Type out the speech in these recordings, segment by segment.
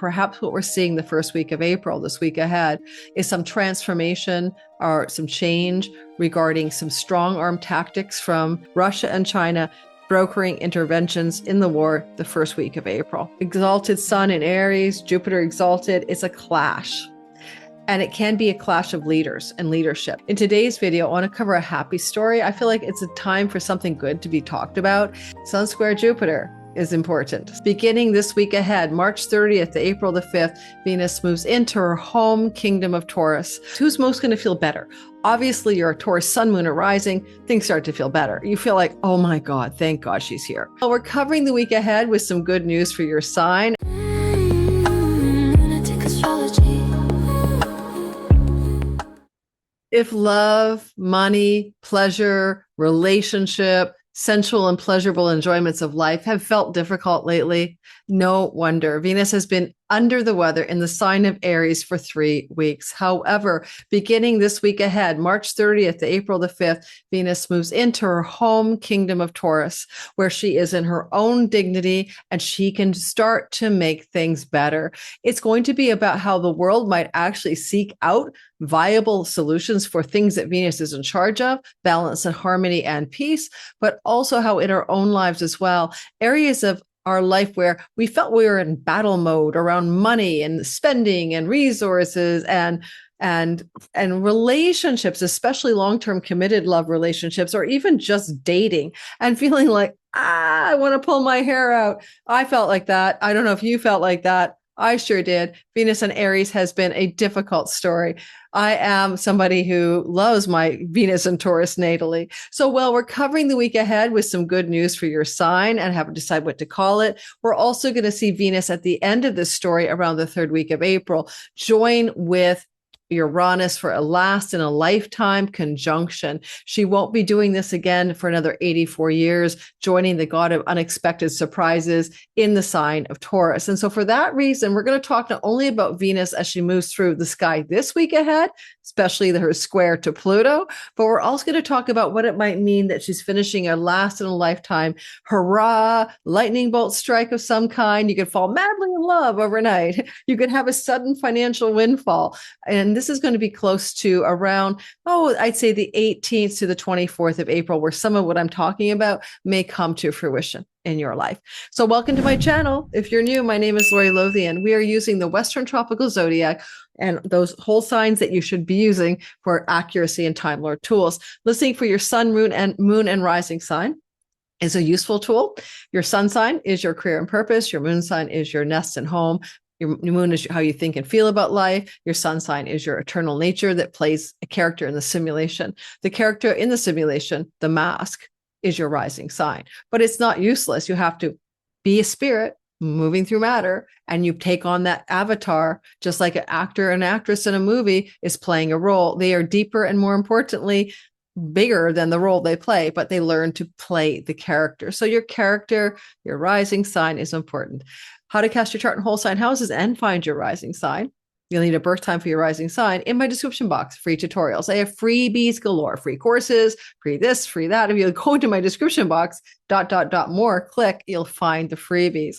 perhaps what we're seeing the first week of April, this week ahead, is some transformation or some change regarding some strong arm tactics from Russia and China brokering interventions in the war the first week of April. Exalted Sun in Aries, Jupiter exalted, it's a clash. And it can be a clash of leaders and leadership. In today's video, I want to cover a happy story. I feel like it's a time for something good to be talked about. Sun square Jupiter is important. Beginning this week ahead, March 30th to April the 5th, Venus moves into her home kingdom of Taurus. Who's most going to feel better? Obviously, you're a Taurus sun, moon, or rising. Things start to feel better. You feel like, oh my God, thank God she's here. Well, we're covering the week ahead with some good news for your sign. Lunatic astrology. If love, money, pleasure, relationship, sensual and pleasurable enjoyments of life have felt difficult lately, no wonder. Venus has been under the weather in the sign of Aries for 3 weeks. However, beginning this week ahead, March 30th to April the 5th, Venus moves into her home kingdom of Taurus, where she is in her own dignity and she can start to make things better. It's going to be about how the world might actually seek out viable solutions for things that Venus is in charge of, balance and harmony and peace, but also how in our own lives as well, areas of our life where we felt we were in battle mode around money and spending and resources and relationships, especially long-term committed love relationships, or even just dating and feeling like, I want to pull my hair out. I felt like that. I don't know if you felt like that. I sure did. Venus and Aries has been a difficult story. I am somebody who loves my Venus and Taurus natally. So, well, we're covering the week ahead with some good news for your sign and haven't decided what to call it. We're also going to see Venus at the end of this story around the third week of April join with Uranus for a last in a lifetime conjunction. She won't be doing this again for another 84 years, joining the god of unexpected surprises in the sign of Taurus. And so for that reason, we're going to talk not only about Venus as she moves through the sky this week ahead, especially her square to Pluto, but we're also going to talk about what it might mean that she's finishing a last in a lifetime hurrah, lightning bolt strike of some kind. You could fall madly in love overnight. You could have a sudden financial windfall. And this is going to be close to around, I'd say the 18th to the 24th of April, where some of what I'm talking about may come to fruition in your life. So welcome to my channel. If you're new, my name is Lori Lothian. We are using the Western Tropical Zodiac and those whole signs that you should be using for accuracy and Time Lord tools. Listening for your sun, moon, and rising sign is a useful tool. Your sun sign is your career and purpose. Your moon sign is your nest and home. Your moon is how you think and feel about life. Your sun sign is your eternal nature that plays a character in the simulation. The character in the simulation, the mask, is your rising sign. But it's not useless. You have to be a spirit moving through matter, and you take on that avatar, just like an actor and actress in a movie is playing a role. They are deeper and, more importantly, bigger than the role they play, but they learn to play the character. So your character, your rising sign is important. How to cast your chart in whole sign houses and find your rising sign. You'll need a birth time for your rising sign in my description box, free tutorials. I have freebies galore, free courses, free this, free that. If you go into my description box, more, click, you'll find the freebies.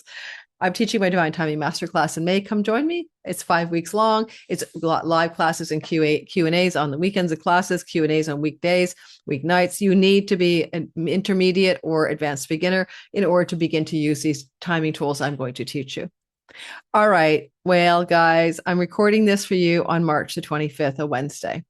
I'm teaching my Divine Timing Masterclass in May. Come join me. It's 5 weeks long. It's live classes and Q&As on the weekends of classes, Q&As on weekdays, weeknights. You need to be an intermediate or advanced beginner in order to begin to use these timing tools I'm going to teach you. All right. Well, guys, I'm recording this for you on March the 25th, a Wednesday.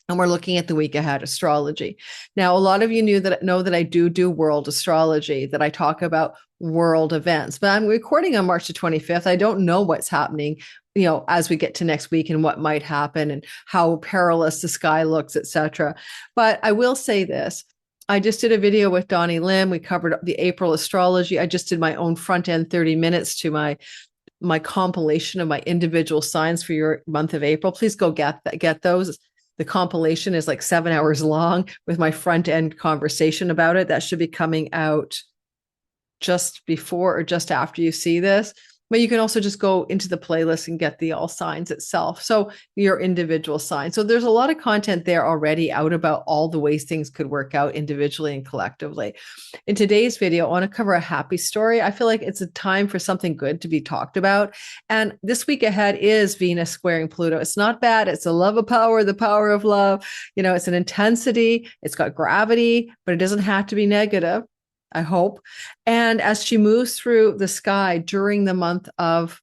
And we're looking at the week ahead astrology. Now, a lot of you know that I do world astrology, that I talk about world events, but I'm recording on March the 25th. I don't know what's happening, as we get to next week and what might happen and how perilous the sky looks, etc. But I will say this. I just did a video with Donnie Lim. We covered the April astrology. I just did my own front end 30 minutes to my compilation of my individual signs for your month of April. Please go get those. The compilation is like 7 hours long with my front end conversation about it. That should be coming out just before or just after you see this. But you can also just go into the playlist and get the all signs itself. So your individual sign. So there's a lot of content there already out about all the ways things could work out individually and collectively. In today's video, I want to cover a happy story. I feel like it's a time for something good to be talked about. And this week ahead is Venus squaring Pluto. It's not bad. It's a love of power, the power of love. You know, it's an intensity. It's got gravity, but it doesn't have to be negative, I hope. And as she moves through the sky during the month of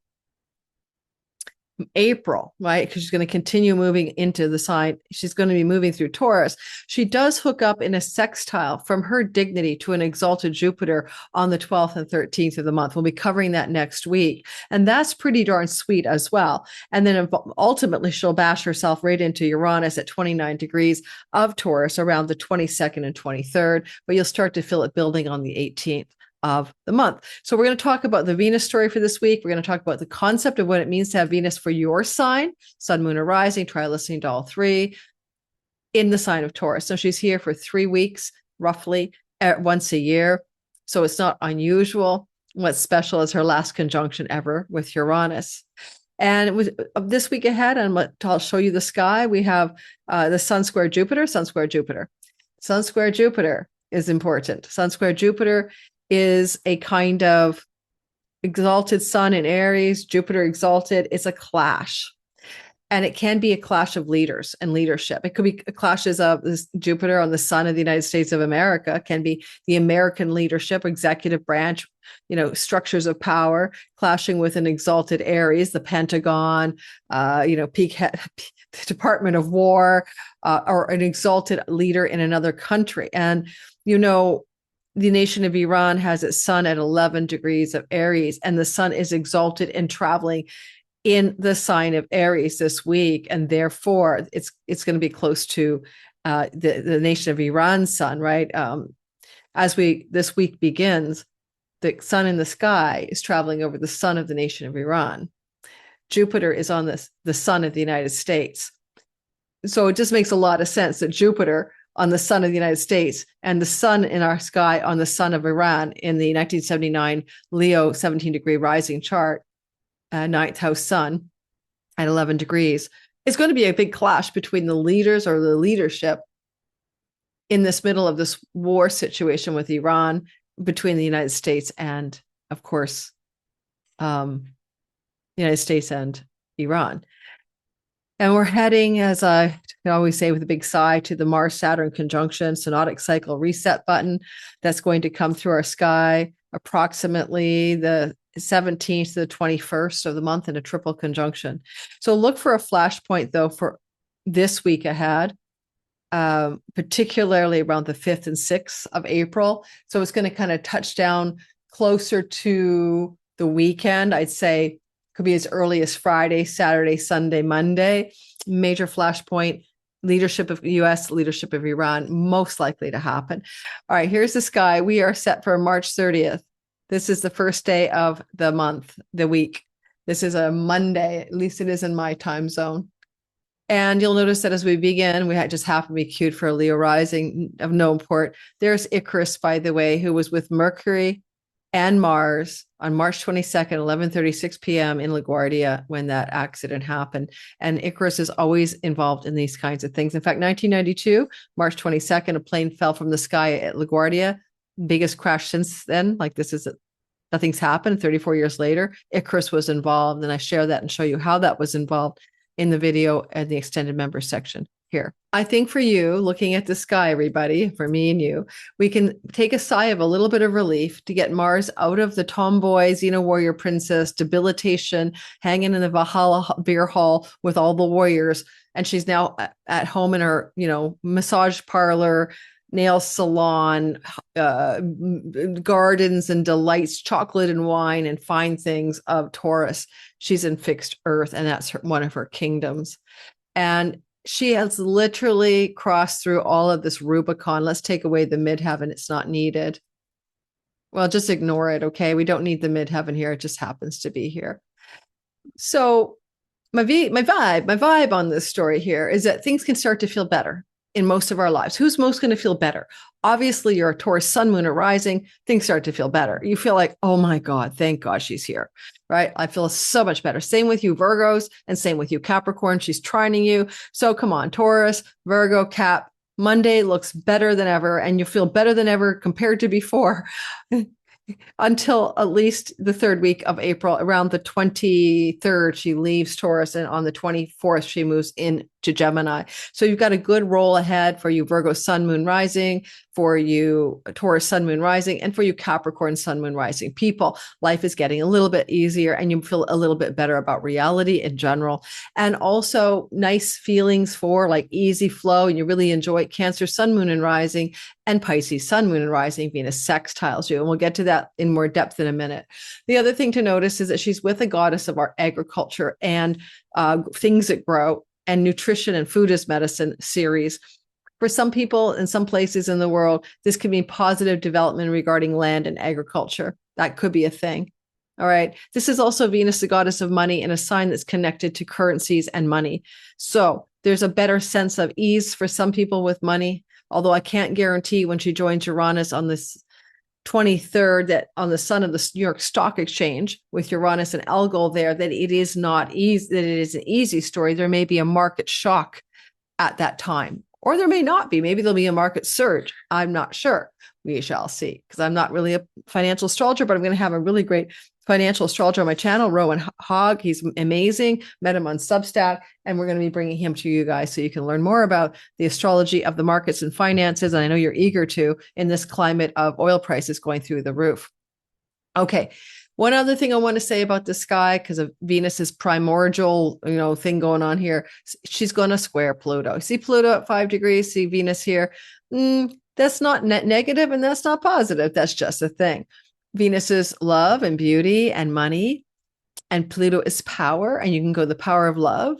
April, right? Because she's going to continue moving into the sign. She's going to be moving through Taurus. She does hook up in a sextile from her dignity to an exalted Jupiter on the 12th and 13th of the month. We'll be covering that next week. And that's pretty darn sweet as well. And then ultimately, she'll bash herself right into Uranus at 29 degrees of Taurus around the 22nd and 23rd. But you'll start to feel it building on the 18th of the month. So we're going to talk about the Venus story for this week. We're going to talk about the concept of what it means to have Venus for your sign, sun, moon, or rising. Try listening to all three in the sign of Taurus. So she's here for 3 weeks, roughly once a year. So it's not unusual. What's special is her last conjunction ever with Uranus. And it was this week ahead, and I'll show you the sky. We have the sun square Jupiter, sun square Jupiter. Sun square Jupiter is important. Sun square Jupiter is a kind of exalted sun in Aries, Jupiter exalted. It's a clash. And it can be a clash of leaders and leadership. It could be clashes of this Jupiter on the sun of the United States of America. It can be the American leadership, executive branch, you know, structures of power clashing with an exalted Aries, the Pentagon, the Department of War, or an exalted leader in another country. And, you know, the nation of Iran has its sun at 11 degrees of Aries, and the sun is exalted and traveling in the sign of Aries this week. And therefore, it's going to be close to the nation of Iran's sun, right? As this week begins, the sun in the sky is traveling over the sun of the nation of Iran. Jupiter is on the sun of the United States. So it just makes a lot of sense that Jupiter on the sun of the United States and the sun in our sky on the sun of Iran in the 1979 Leo 17-degree rising chart, ninth house sun at 11 degrees. It's going to be a big clash between the leaders or the leadership in this middle of this war situation with Iran between the United States and, of course, the United States and Iran. And we're heading, as I always say with a big sigh, to the Mars-Saturn conjunction, synodic cycle reset button that's going to come through our sky approximately the 17th to the 21st of the month in a triple conjunction. So look for a flashpoint, though, for this week ahead, particularly around the 5th and 6th of April. So it's going to kind of touch down closer to the weekend. I'd say could be as early as Friday, Saturday, Sunday, Monday. Major flashpoint, leadership of the US, leadership of Iran, most likely to happen. All right, here's the sky. We are set for March 30th. This is the first day of the month, the week. This is a Monday, at least it is in my time zone. And you'll notice that as we begin, we just happen to be cued for a Leo rising of no import. There's Icarus, by the way, who was with Mercury and Mars on March 22nd, 11:36 p.m. in LaGuardia when that accident happened. And Icarus is always involved in these kinds of things. In fact, 1992, March 22nd, a plane fell from the sky at LaGuardia. Biggest crash since then. Like nothing's happened. 34 years later, Icarus was involved. And I share that and show you how that was involved in the video and the extended members section here. I think for you, looking at the sky, everybody, for me and you, we can take a sigh of a little bit of relief to get Mars out of the tomboy, Xena warrior princess, debilitation, hanging in the Valhalla beer hall with all the warriors. And she's now at home in her, massage parlor, nail salon, gardens and delights, chocolate and wine and fine things of Taurus. She's in fixed earth, and that's one of her kingdoms. And she has literally crossed through all of this Rubicon. Let's take away the midheaven. It's not needed. Well, just ignore it, okay? We don't need the midheaven here. It just happens to be here. So my vibe on this story here is that things can start to feel better in most of our lives. Who's most going to feel better? Obviously, you're a Taurus sun, moon, or rising. Things start to feel better. You feel like, oh my God, thank God she's here. right? I feel so much better. Same with you, Virgos, and same with you, Capricorn. She's trining you. So come on, Taurus, Virgo, Cap. Monday looks better than ever, and you feel better than ever compared to before. Until at least the third week of April, around the 23rd, she leaves Taurus, and on the 24th, she moves into Gemini. So you've got a good roll ahead for you, Virgo, Sun, Moon, Rising, for you, Taurus, Sun, Moon, Rising, and for you, Capricorn, Sun, Moon, Rising people. Life is getting a little bit easier, and you feel a little bit better about reality in general. And also nice feelings for like easy flow, and you really enjoy it. Cancer, Sun, Moon, and Rising, and Pisces, Sun, Moon, and Rising, Venus sextiles you. And we'll get to that in more depth in a minute. The other thing to notice is that she's with a goddess of our agriculture and things that grow, and nutrition and food as medicine, Ceres. For some people in some places in the world, this could mean positive development regarding land and agriculture. That could be a thing. All right. This is also Venus, the goddess of money, and a sign that's connected to currencies and money. So there's a better sense of ease for some people with money, although I can't guarantee when she joins Uranus on this 23rd, that on the sun of the New York Stock Exchange with Uranus and Algol there, that it is not easy, that it is an easy story. There may be a market shock at that time, or there may not be. Maybe there'll be a market surge. I'm not sure. We shall see, because I'm not really a financial astrologer, but I'm going to have a really great financial astrologer on my channel, Rowan Hogg. He's amazing. Met him on Substack, and we're going to be bringing him to you guys so you can learn more about the astrology of the markets and finances. And I know you're eager to in this climate of oil prices going through the roof. Okay. One other thing I want to say about the sky, because of Venus's primordial, thing going on here, she's going to square Pluto. See Pluto at 5 degrees, see Venus here. That's not negative, and that's not positive. That's just a thing. Venus is love and beauty and money, and Pluto is power. And you can go the power of love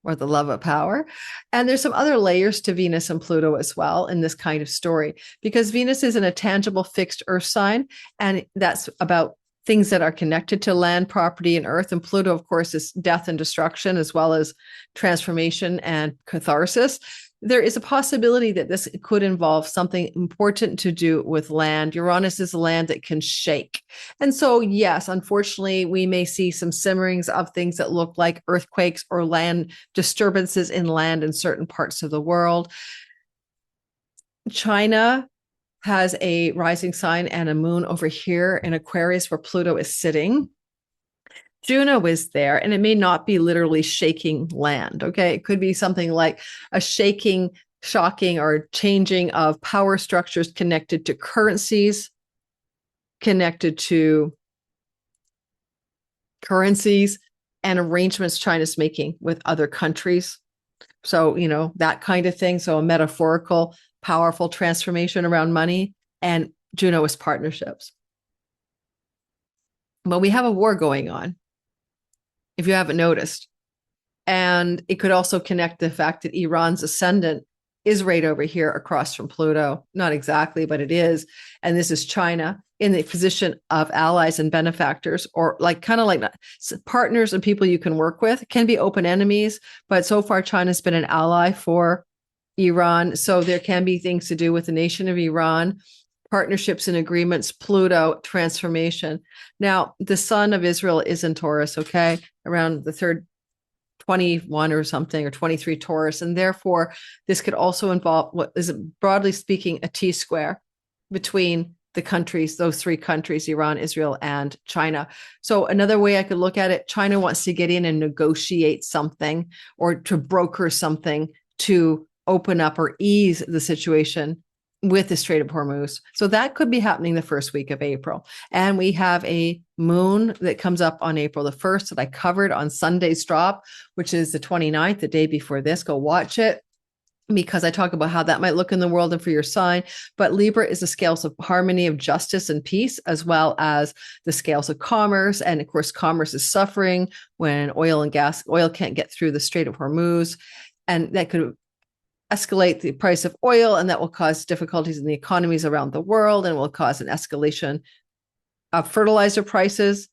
or the love of power. And there's some other layers to Venus and Pluto as well in this kind of story, because Venus is in a tangible fixed earth sign, and that's about things that are connected to land, property, and earth. And Pluto, of course, is death and destruction, as well as transformation and catharsis. There is a possibility that this could involve something important to do with land. Uranus is a land that can shake. And so, yes, unfortunately, we may see some simmerings of things that look like earthquakes or land disturbances in land in certain parts of the world. China has a rising sign and a moon over here in Aquarius where Pluto is sitting. Juno is there, and it may not be literally shaking land. Okay. It could be something like a shaking, shocking, or changing of power structures connected to currencies, and arrangements China's making with other countries. So, that kind of thing. So a metaphorical, powerful transformation around money, and Juno is partnerships. But we have a war going on, if you haven't noticed. And it could also connect the fact that Iran's ascendant is right over here across from Pluto. Not exactly, but it is. And this is China in the position of allies and benefactors, or kind of like partners and people you can work with. Can be open enemies, but so far China's been an ally for Iran. So there can be things to do with the nation of Iran, partnerships and agreements, Pluto, transformation. Now, the sun of Israel is in Taurus, okay, around the third 21 or something, or 23 Taurus. And therefore, this could also involve what is, broadly speaking, a T-square between the countries, those three countries, Iran, Israel, and China. So another way I could look at it, China wants to get in and negotiate something, or to broker something to open up or ease the situation with the Strait of Hormuz. So that could be happening the first week of April. And we have a moon that comes up on April the 1st that I covered on Sunday's drop, which is the 29th, the day before this. Go watch it, because I talk about how that might look in the world and for your sign. But Libra is the scales of harmony, of justice and peace, as well as the scales of commerce. And of course, commerce is suffering when oil can't get through the Strait of Hormuz. And that could escalate the price of oil, and that will cause difficulties in the economies around the world, and will cause an escalation of fertilizer prices,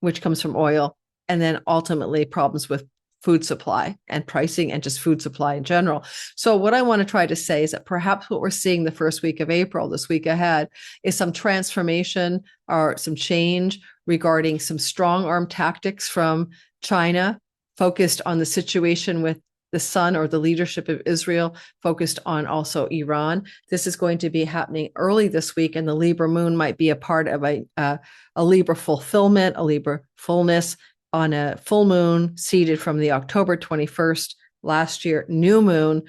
which comes from oil, and then ultimately problems with food supply and pricing, and just food supply in general. So what I want to try to say is that perhaps what we're seeing the first week of April, this week ahead, is some transformation or some change regarding some strong arm tactics from China, focused on the situation with the sun or the leadership of Israel, focused on also Iran. This is going to be happening early this week, and the Libra moon might be a part of a Libra fulfillment, a Libra fullness on a full moon seeded from the October 21st last year new moon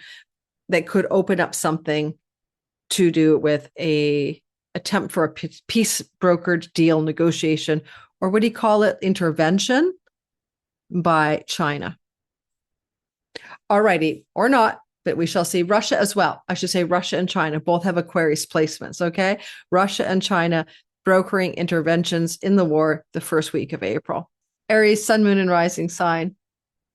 that could open up something to do with a attempt for a peace brokered deal negotiation, or what do you call it? Intervention by China. Alrighty, or not, but we shall see. Russia as well. I should say Russia and China both have Aquarius placements, okay? Russia and China brokering interventions in the war the first week of April. Aries, sun, moon, and rising sign.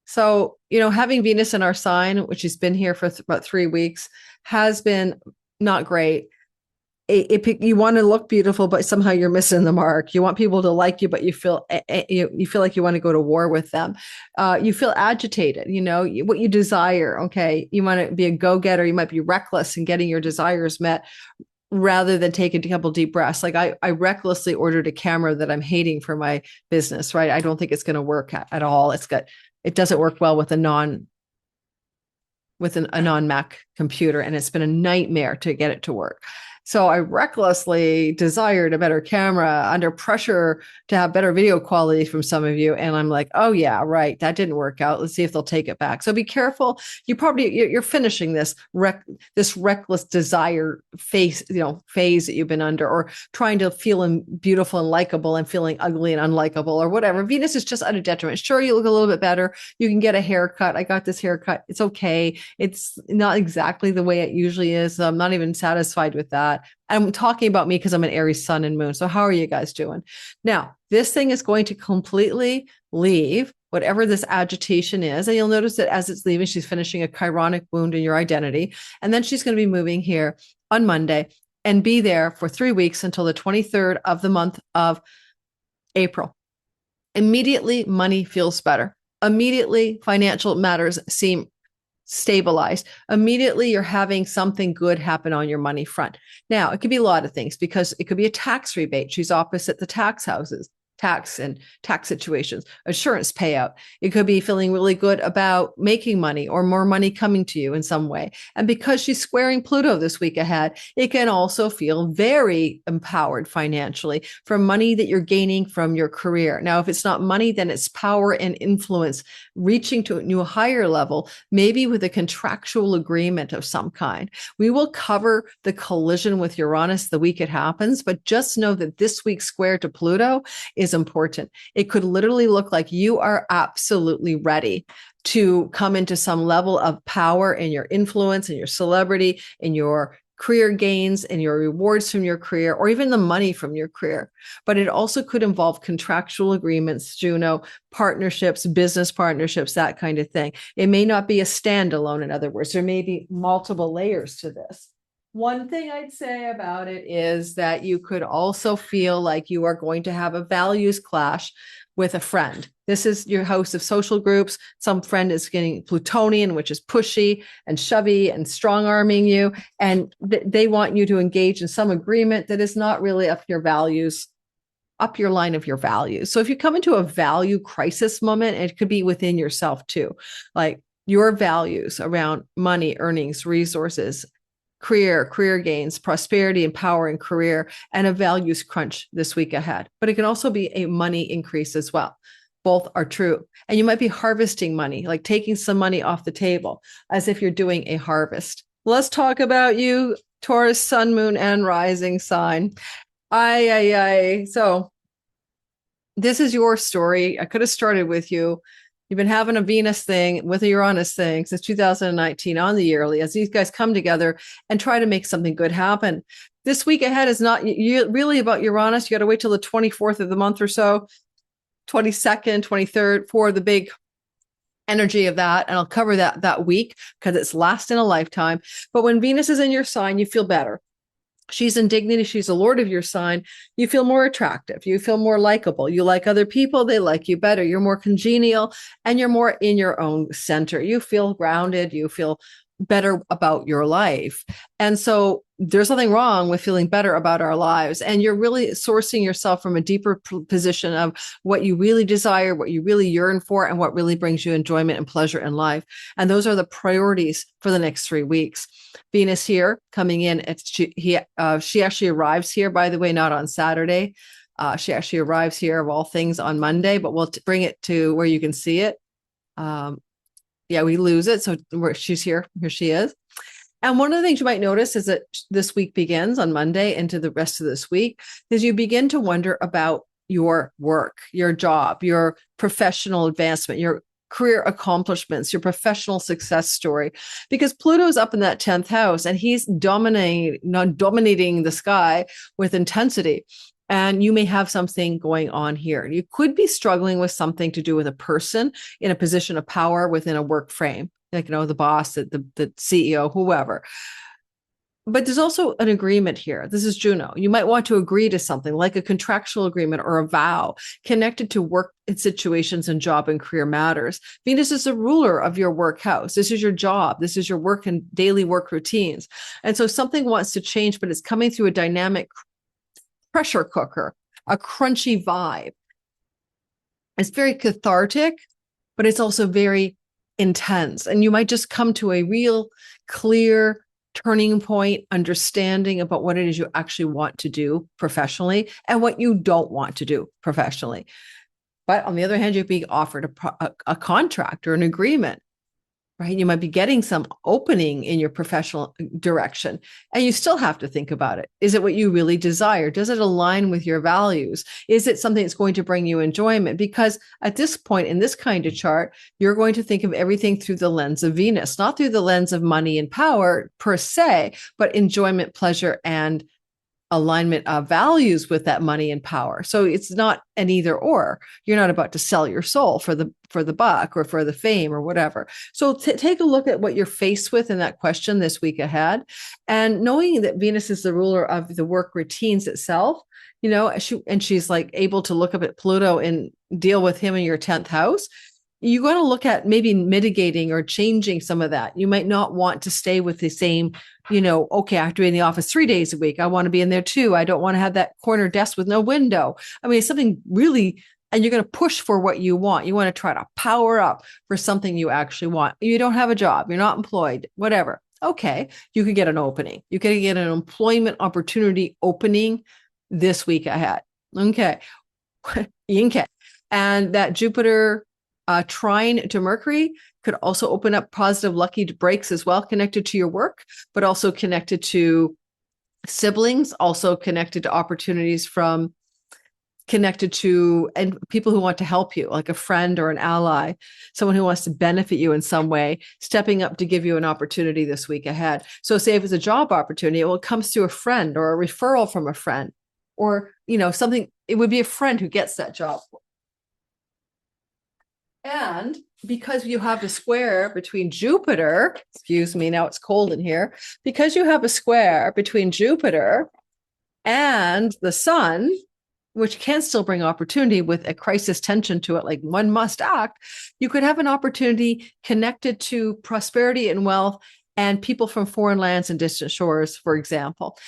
So, having Venus in our sign, which has been here for about 3 weeks, has been not great. You want to look beautiful, but somehow you're missing the mark. You want people to like you, but you feel like you want to go to war with them. You feel agitated, what you desire. Okay. You want to be a go-getter. You might be reckless in getting your desires met rather than take a couple deep breaths. Like I recklessly ordered a camera that I'm hating for my business, right? I don't think it's going to work at all. It doesn't work well with a non-Mac computer, and it's been a nightmare to get it to work. So I recklessly desired a better camera under pressure to have better video quality from some of you. And I'm like, oh yeah, right. That didn't work out. Let's see if they'll take it back. So be careful. You're finishing this reckless desire phase that you've been under, or trying to feel beautiful and likable and feeling ugly and unlikable or whatever. Venus is just at a detriment. Sure, you look a little bit better. You can get a haircut. I got this haircut. It's okay. It's not exactly the way it usually is. I'm not even satisfied with that. I'm talking about me because I'm an Aries sun and moon. So how are you guys doing? Now, this thing is going to completely leave whatever this agitation is. And you'll notice that as it's leaving, she's finishing a chironic wound in your identity. And then she's going to be moving here on Monday and be there for 3 weeks until the 23rd of the month of April. Immediately, money feels better. Immediately, financial matters seem stabilized. Immediately, you're having something good happen on your money front. Now, it could be a lot of things, because it could be a tax rebate. She's opposite the tax houses, tax situations, assurance payout. It could be feeling really good about making money or more money coming to you in some way. And because she's squaring Pluto this week ahead, it can also feel very empowered financially from money that you're gaining from your career. Now, if it's not money, then it's power and influence reaching to a new higher level, maybe with a contractual agreement of some kind. We will cover the collision with Uranus the week it happens, but just know that this week's square to Pluto is important. It could literally look like you are absolutely ready to come into some level of power in your influence and your celebrity, in your career gains and your rewards from your career, or even the money from your career. But it also could involve contractual agreements, Juno, partnerships, business partnerships, that kind of thing. It may not be a standalone, in other words. There may be multiple layers to this. One thing I'd say about it is that you could also feel like you are going to have a values clash with a friend. This is your host of social groups. Some friend is getting Plutonian, which is pushy and shovey and strong arming you. And they want you to engage in some agreement that is not really up your values, up your line of your values. So if you come into a value crisis moment, it could be within yourself too, like your values around money, earnings, resources, career gains, prosperity and power in career, and a values crunch this week ahead. But it can also be a money increase as well. Both are true. And you might be harvesting money, like taking some money off the table as if you're doing a harvest. Let's talk about you, Taurus, sun, moon, and rising sign. So this is your story. I could have started with you. You've been having a Venus thing with a Uranus thing since 2019 on the yearly, as these guys come together and try to make something good happen. This week ahead is not really about Uranus. You got to wait till the 24th of the month or so, 22nd, 23rd for the big energy of that. And I'll cover that week because it's last in a lifetime. But when Venus is in your sign, you feel better. She's in dignity. She's a lord of your sign. You feel more attractive. You feel more likable. You like other people. They like you better. You're more congenial and you're more in your own center. You feel grounded. You feel better about your life. And so there's nothing wrong with feeling better about our lives. And you're really sourcing yourself from a deeper position of what you really desire, what you really yearn for, and what really brings you enjoyment and pleasure in life. And those are the priorities for the next 3 weeks. Venus here coming in. She actually arrives here, by the way, not on Saturday. She actually arrives here of all things on Monday, but we'll bring it to where you can see it. Yeah, we lose it. So she's here. Here she is. And one of the things you might notice is that this week begins on Monday into the rest of this week, is you begin to wonder about your work, your job, your professional advancement, your career accomplishments, your professional success story, because Pluto's up in that 10th house and he's dominating the sky with intensity. And you may have something going on here. You could be struggling with something to do with a person in a position of power within a work frame, like, the boss, the CEO, whoever. But there's also an agreement here. This is Juno. You might want to agree to something like a contractual agreement or a vow connected to work situations and job and career matters. Venus is the ruler of your work house. This is your job. This is your work and daily work routines. And so something wants to change, but it's coming through a dynamic pressure cooker, a crunchy vibe. It's very cathartic, but it's also very intense. And you might just come to a real clear turning point, understanding about what it is you actually want to do professionally and what you don't want to do professionally. But on the other hand, you're being offered a contract or an agreement, right? You might be getting some opening in your professional direction, and you still have to think about it. Is it what you really desire? Does it align with your values? Is it something that's going to bring you enjoyment? Because at this point in this kind of chart, you're going to think of everything through the lens of Venus, not through the lens of money and power per se, but enjoyment, pleasure, and alignment of values with that money and power. So it's not an either or. You're not about to sell your soul for the buck or for the fame or whatever. So take a look at what you're faced with in that question this week ahead. And knowing that Venus is the ruler of the work routines itself, she's like able to look up at Pluto and deal with him in your 10th house. You got to look at maybe mitigating or changing some of that. You might not want to stay with the same, okay, I have to be in the office 3 days a week. I want to be in there too. I don't want to have that corner desk with no window. I mean, it's something really, and you're going to push for what you want. You want to try to power up for something you actually want. You don't have a job. You're not employed, whatever. Okay. You could get an opening. You could get an employment opportunity opening this week ahead. Okay. Okay. And that Jupiter trine to Mercury could also open up positive lucky breaks as well, connected to your work, but also connected to siblings, also connected to opportunities and people who want to help you, like a friend or an ally, someone who wants to benefit you in some way, stepping up to give you an opportunity this week ahead. So say if it's a job opportunity, it comes through a friend or a referral from a friend, or, something, it would be a friend who gets that job. And because you have a square between Jupiter, excuse me, now it's cold in here, because you have a square between Jupiter and the sun, which can still bring opportunity with a crisis tension to it, like one must act, you could have an opportunity connected to prosperity and wealth and people from foreign lands and distant shores, for example.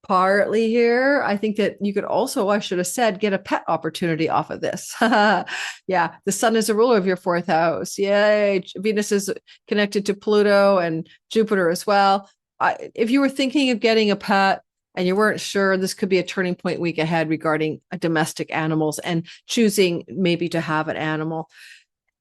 Partly here, I think that you could also, I should have said, get a pet opportunity off of this. Yeah, the sun is a ruler of your 4th house. Yay. Venus is connected to Pluto and Jupiter as well. If you were thinking of getting a pet and you weren't sure, this could be a turning point week ahead regarding domestic animals and choosing maybe to have an animal.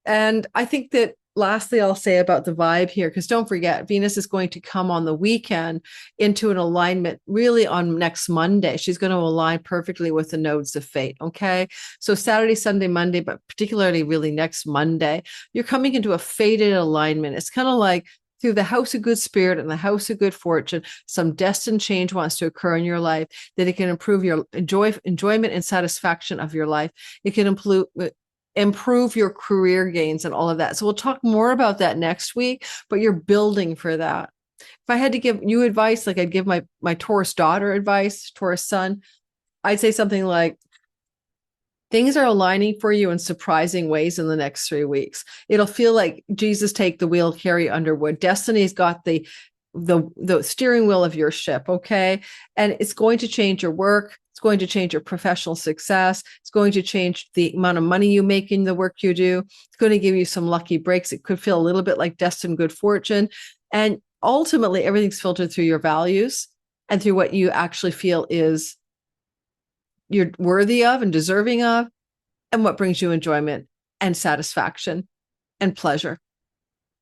And I think that lastly, I'll say about the vibe here, because don't forget, Venus is going to come on the weekend into an alignment really on next Monday. She's going to align perfectly with the nodes of fate. Okay. So Saturday, Sunday, Monday, but particularly really next Monday, you're coming into a fated alignment. It's kind of like through the house of good spirit and the house of good fortune, some destined change wants to occur in your life, that it can improve your enjoyment and satisfaction of your life. It can improve your career gains and all of that. So we'll talk more about that next week, but you're building for that. If I had to give you advice, like I'd give my Taurus daughter advice, Taurus son, I'd say something like, Things are aligning for you in surprising ways in the next 3 weeks. It'll feel like Jesus take the wheel, Carrie Underwood. Destiny's got the steering wheel of your ship, okay? And it's going to change your work. It's going to change your professional success. It's going to change the amount of money you make in the work you do. It's going to give you some lucky breaks. It could feel a little bit like destined good fortune. And ultimately, everything's filtered through your values and through what you actually feel is you're worthy of and deserving of, and what brings you enjoyment and satisfaction and pleasure.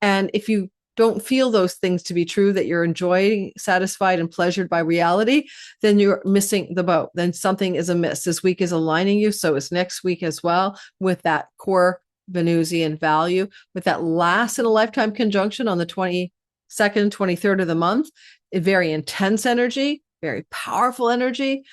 And if you don't feel those things to be true, that you're enjoying, satisfied, and pleasured by reality, then you're missing the boat. Then something is amiss. This week is aligning you. So is next week as well, with that core Venusian value, with that last in a lifetime conjunction on the 22nd, 23rd of the month. A very intense energy, very powerful energy.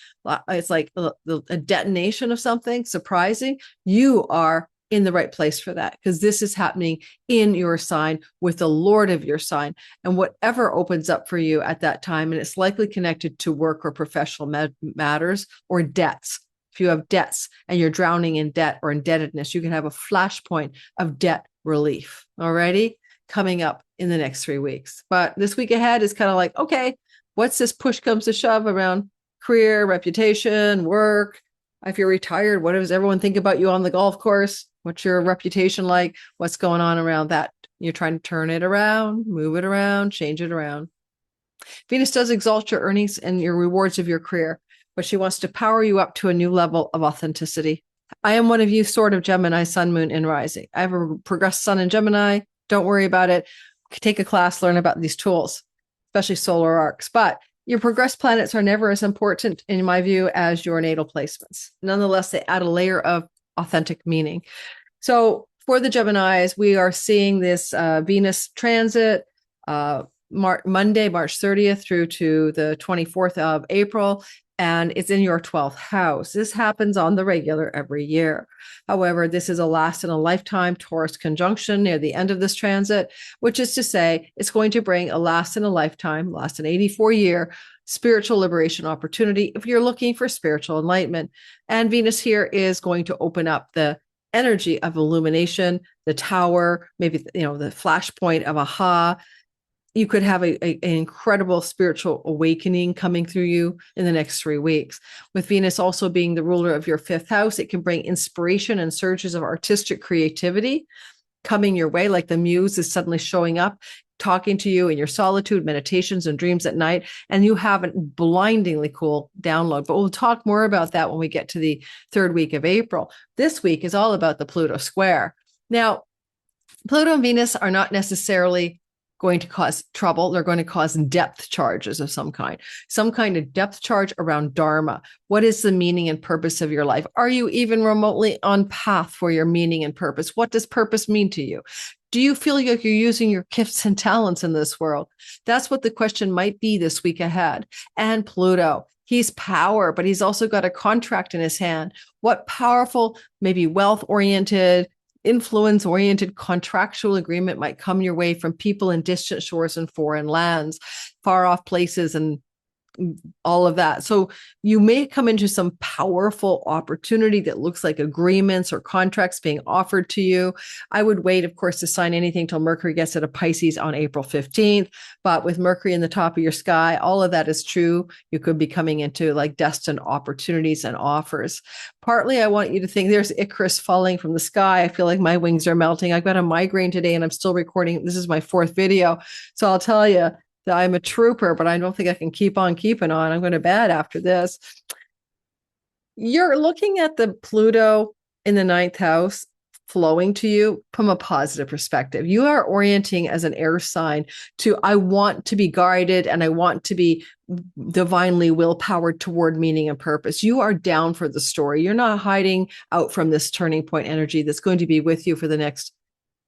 It's like a detonation of something surprising. You are in the right place for that, because this is happening in your sign with the Lord of your sign. And whatever opens up for you at that time, and it's likely connected to work or professional matters or debts. If you have debts and you're drowning in debt or indebtedness, you can have a flashpoint of debt relief already coming up in the next 3 weeks. But this week ahead is kind of like, okay, what's this push comes to shove around career, reputation, work? If you're retired, what does everyone think about you on the golf course? What's your reputation like? What's going on around that? You're trying to turn it around, move it around, change it around. Venus does exalt your earnings and your rewards of your career, but she wants to power you up to a new level of authenticity. I am one of you, sort of Gemini, sun, moon, and rising. I have a progressed sun in Gemini. Don't worry about it. Take a class, learn about these tools, especially solar arcs. But your progressed planets are never as important, in my view, as your natal placements. Nonetheless, they add a layer of authentic meaning. So for the Geminis, we are seeing this Venus transit Monday, March 30th through to the 24th of April, and it's in your 12th house. This happens on the regular every year. However, this is a last in a lifetime Taurus conjunction near the end of this transit, which is to say it's going to bring a last in a lifetime, last in 84-year spiritual liberation opportunity if you're looking for spiritual enlightenment. And Venus here is going to open up the energy of illumination, the tower, maybe, the flashpoint of aha. You could have an incredible spiritual awakening coming through you in the next 3 weeks. With Venus also being the ruler of your 5th house, it can bring inspiration and surges of artistic creativity coming your way, like the muse is suddenly showing up, talking to you in your solitude, meditations, and dreams at night, and you have a blindingly cool download. But we'll talk more about that when we get to the 3rd week of April. This week is all about the Pluto square. Now, Pluto and Venus are not necessarily going to cause trouble. They're going to cause depth charges of some kind of depth charge around Dharma. What is the meaning and purpose of your life? Are you even remotely on path for your meaning and purpose? What does purpose mean to you? Do you feel like you're using your gifts and talents in this world? That's what the question might be this week ahead. And Pluto, he's power, but he's also got a contract in his hand. What powerful, maybe wealth-oriented, influence-oriented contractual agreement might come your way from people in distant shores and foreign lands, far off places, and all of that. So you may come into some powerful opportunity that looks like agreements or contracts being offered to you. I would wait, of course, to sign anything till Mercury gets to Pisces on April 15th. But with Mercury in the top of your sky, all of that is true. You could be coming into like destined opportunities and offers. Partly, I want you to think there's Icarus falling from the sky. I feel like my wings are melting. I've got a migraine today and I'm still recording. This is my 4th video. So I'll tell you, that I'm a trooper, but I don't think I can keep on keeping on. I'm going to bed after this. You're looking at the Pluto in the 9th house flowing to you from a positive perspective. You are orienting as an air sign to, I want to be guided and I want to be divinely willpowered toward meaning and purpose. You are down for the story. You're not hiding out from this turning point energy that's going to be with you for the next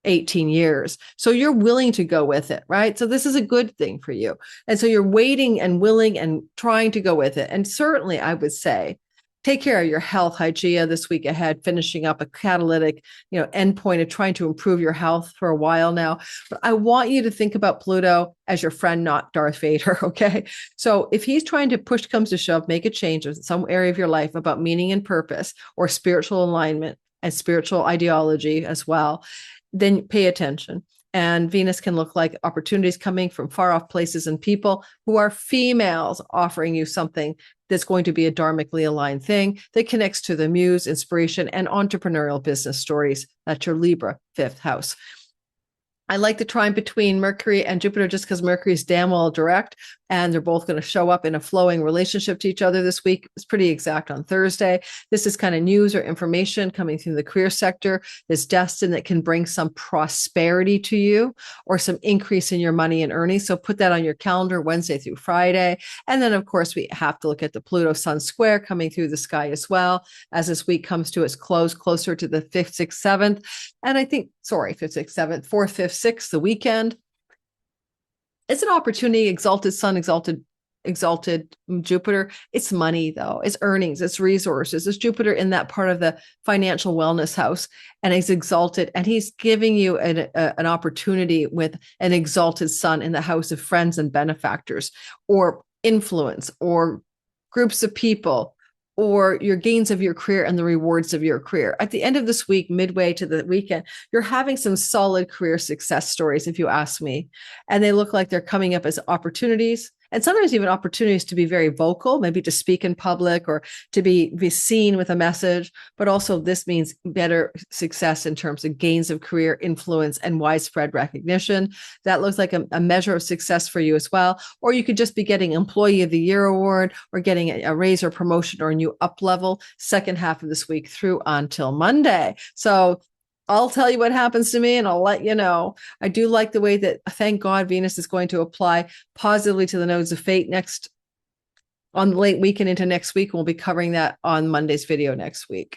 18 years. So you're willing to go with it, right? So this is a good thing for you. And so you're waiting and willing and trying to go with it. And certainly I would say take care of your health, Hygeia, this week ahead, finishing up a catalytic, endpoint of trying to improve your health for a while now. But I want you to think about Pluto as your friend, not Darth Vader. Okay. So if he's trying to push comes to shove, make a change in some area of your life about meaning and purpose or spiritual alignment and spiritual ideology as well, then pay attention. And Venus can look like opportunities coming from far off places and people who are females offering you something that's going to be a dharmically aligned thing that connects to the muse, inspiration, and entrepreneurial business stories. That's your Libra 5th house. I like the trine between Mercury and Jupiter just because Mercury is damn well direct, and they're both going to show up in a flowing relationship to each other this week. It's pretty exact on Thursday. This is kind of news or information coming through the career sector that's destined that can bring some prosperity to you or some increase in your money and earnings. So put that on your calendar Wednesday through Friday. And then, of course, we have to look at the Pluto Sun square coming through the sky as well as this week comes to its close, closer to the 5th, 6th, 7th. And I think, 5th, 6th, 7th, 4th, 5th, 6th, the weekend. It's an opportunity, exalted sun, exalted Jupiter. It's money, though. It's earnings, it's resources. It's Jupiter in that part of the financial wellness house, and he's exalted, and he's giving you an opportunity with an exalted sun in the house of friends and benefactors or influence or groups of people or your gains of your career and the rewards of your career. At the end of this week, midway to the weekend, you're having some solid career success stories, if you ask me. And they look like they're coming up as opportunities, and sometimes even opportunities to be very vocal, maybe to speak in public or to be seen with a message. But also this means better success in terms of gains of career influence and widespread recognition. That looks like a measure of success for you as well. Or you could just be getting Employee of the Year award or getting a raise or promotion or a new up level second half of this week through until Monday. So I'll tell you what happens to me and I'll let you know. I do like the way that, thank God, Venus is going to apply positively to the nodes of fate next on the late weekend into next week. We'll be covering that on Monday's video next week.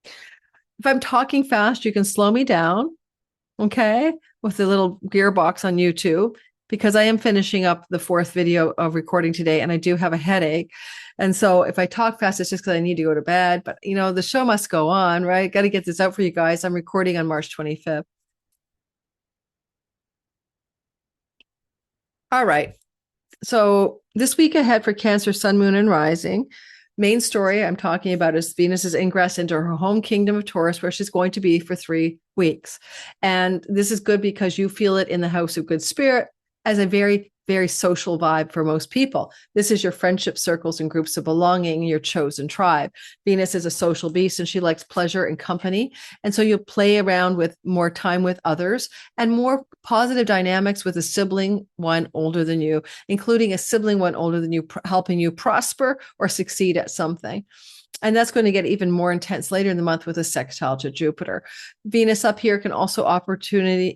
If I'm talking fast, you can slow me down, okay, with the little gearbox on YouTube, because I am finishing up the 4th video of recording today and I do have a headache. And so if I talk fast, it's just because I need to go to bed. But, the show must go on, right? Got to get this out for you guys. I'm recording on March 25th. All right. So this week ahead for Cancer, Sun, Moon, and Rising. Main story I'm talking about is Venus's ingress into her home kingdom of Taurus, where she's going to be for 3 weeks. And this is good because you feel it in the house of good spirit as a very, very social vibe for most people. This is your friendship circles and groups of belonging, your chosen tribe. Venus is a social beast and she likes pleasure and company. And so you'll play around with more time with others and more positive dynamics with a sibling one older than you, including a sibling one older than you, helping you prosper or succeed at something. And that's going to get even more intense later in the month with a sextile to Jupiter. Venus up here can also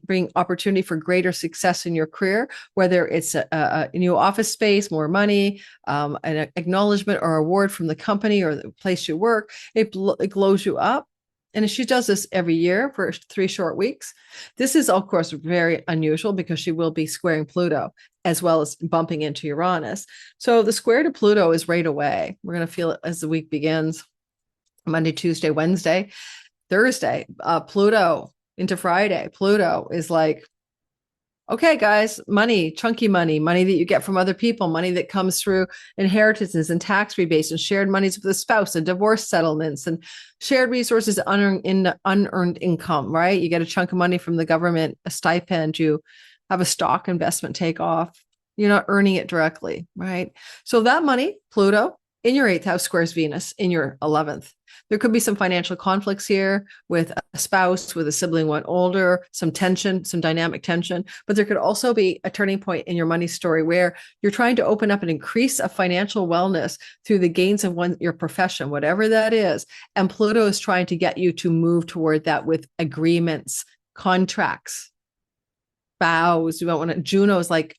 bring opportunity for greater success in your career, whether it's a new office space, more money, an acknowledgement or award from the company or the place you work. It glows you up. And she does this every year for 3 short weeks. This is, of course, very unusual because she will be squaring Pluto as well as bumping into Uranus. So the square to Pluto is right away. We're going to feel it as the week begins. Monday, Tuesday, Wednesday, Thursday, Pluto into Friday. Pluto is like, okay, guys, money, chunky money that you get from other people, money that comes through inheritances and tax rebates and shared monies with a spouse and divorce settlements and shared resources, unearned income, right? You get a chunk of money from the government, a stipend, you have a stock investment take off. You're not earning it directly, right? So that money, Pluto, in your 8th house squares Venus in your 11th. There could be some financial conflicts here with a spouse, with a sibling one older, some tension, some dynamic tension. But there could also be a turning point in your money story where you're trying to open up and increase a financial wellness through the gains of your profession, whatever that is. And Pluto is trying to get you to move toward that with agreements, contracts, vows. You don't want to. Juno is like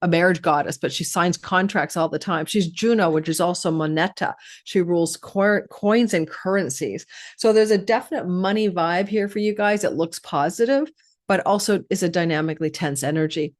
a marriage goddess, but she signs contracts all the time. She's Juno, which is also moneta. She rules coins and currencies. So there's a definite money vibe here for you guys. It looks positive, but also is a dynamically tense energy.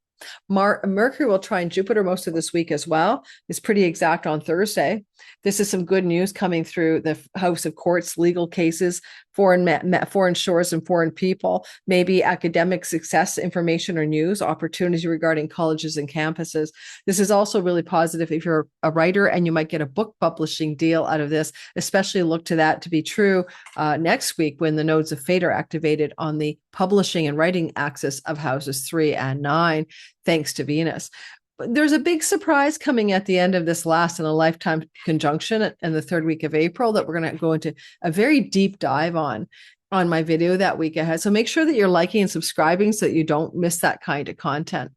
Mercury will trine Jupiter most of this week as well. It's pretty exact on Thursday. This is some good news coming through the House of Courts, legal cases, foreign shores and foreign people, maybe academic success, information or news, opportunities regarding colleges and campuses. This is also really positive if you're a writer, and you might get a book publishing deal out of this, especially look to that to be true next week when the nodes of fate are activated on the publishing and writing axis of houses 3 and 9, thanks to Venus. There's a big surprise coming at the end of this last in a lifetime conjunction in the third week of April that we're going to go into a very deep dive on my video that week ahead. So make sure that you're liking and subscribing so that you don't miss that kind of content.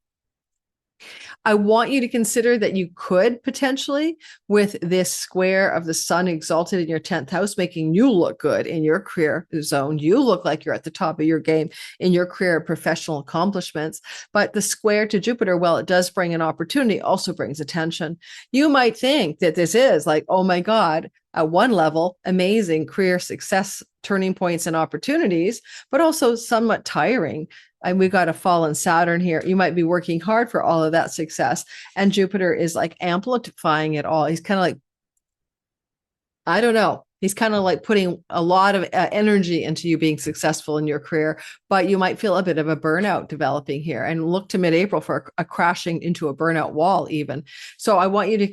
I want you to consider that you could potentially, with this square of the sun exalted in your 10th house, making you look good in your career zone. You look like you're at the top of your game in your career professional accomplishments. But the square to Jupiter, well, it does bring an opportunity, also brings attention. You might think that this is like, oh my God, at one level, amazing career success, turning points and opportunities, but also somewhat tiring. And we've got a fallen Saturn here. You might be working hard for all of that success. And Jupiter is like amplifying it all. He's kind of like, I don't know. He's kind of like putting a lot of energy into you being successful in your career, but you might feel a bit of a burnout developing here, and look to mid-April for a crashing into a burnout wall even. So I want you to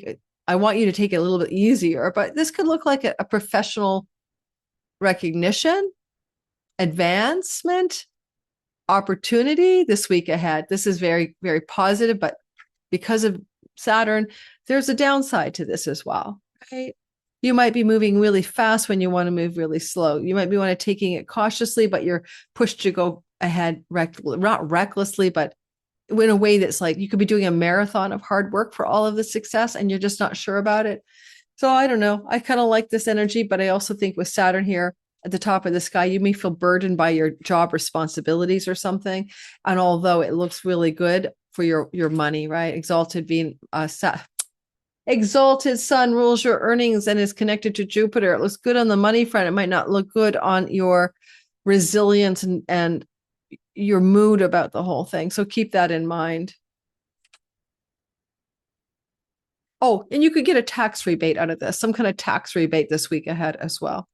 take it a little bit easier, but this could look like a professional recognition, advancement, opportunity this week ahead. This is very, very positive, but because of Saturn, there's a downside to this as well, right? You might be moving really fast when you want to move really slow. You might be taking it cautiously, but you're pushed to go ahead, not recklessly, but in a way that's like you could be doing a marathon of hard work for all of the success, and you're just not sure about it. So I don't know. I kind of like this energy, but I also think with Saturn here at the top of the sky, you may feel burdened by your job responsibilities or something. And although it looks really good for your money, right? Exalted sun rules your earnings and is connected to Jupiter. It looks good on the money front. It might not look good on your resilience and your mood about the whole thing. So keep that in mind. Oh, and you could get a tax rebate out of this, some kind of tax rebate this week ahead as well.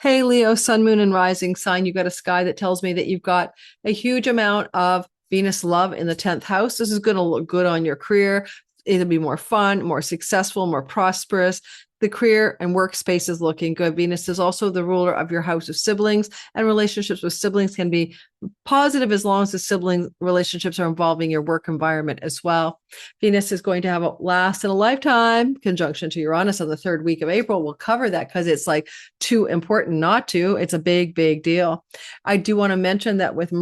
Hey, Leo, sun, moon, and rising sign, you've got a sky that tells me that you've got a huge amount of Venus love in the 10th house. This is going to look good on your career. It'll be more fun, more successful, more prosperous. The career and workspace is looking good. Venus is also the ruler of your house of siblings, and relationships with siblings can be positive as long as the sibling relationships are involving your work environment as well. Venus is going to have a last in a lifetime conjunction to Uranus on the third week of April. We'll cover that because it's like too important not to. It's a big, big deal. I do want to mention that with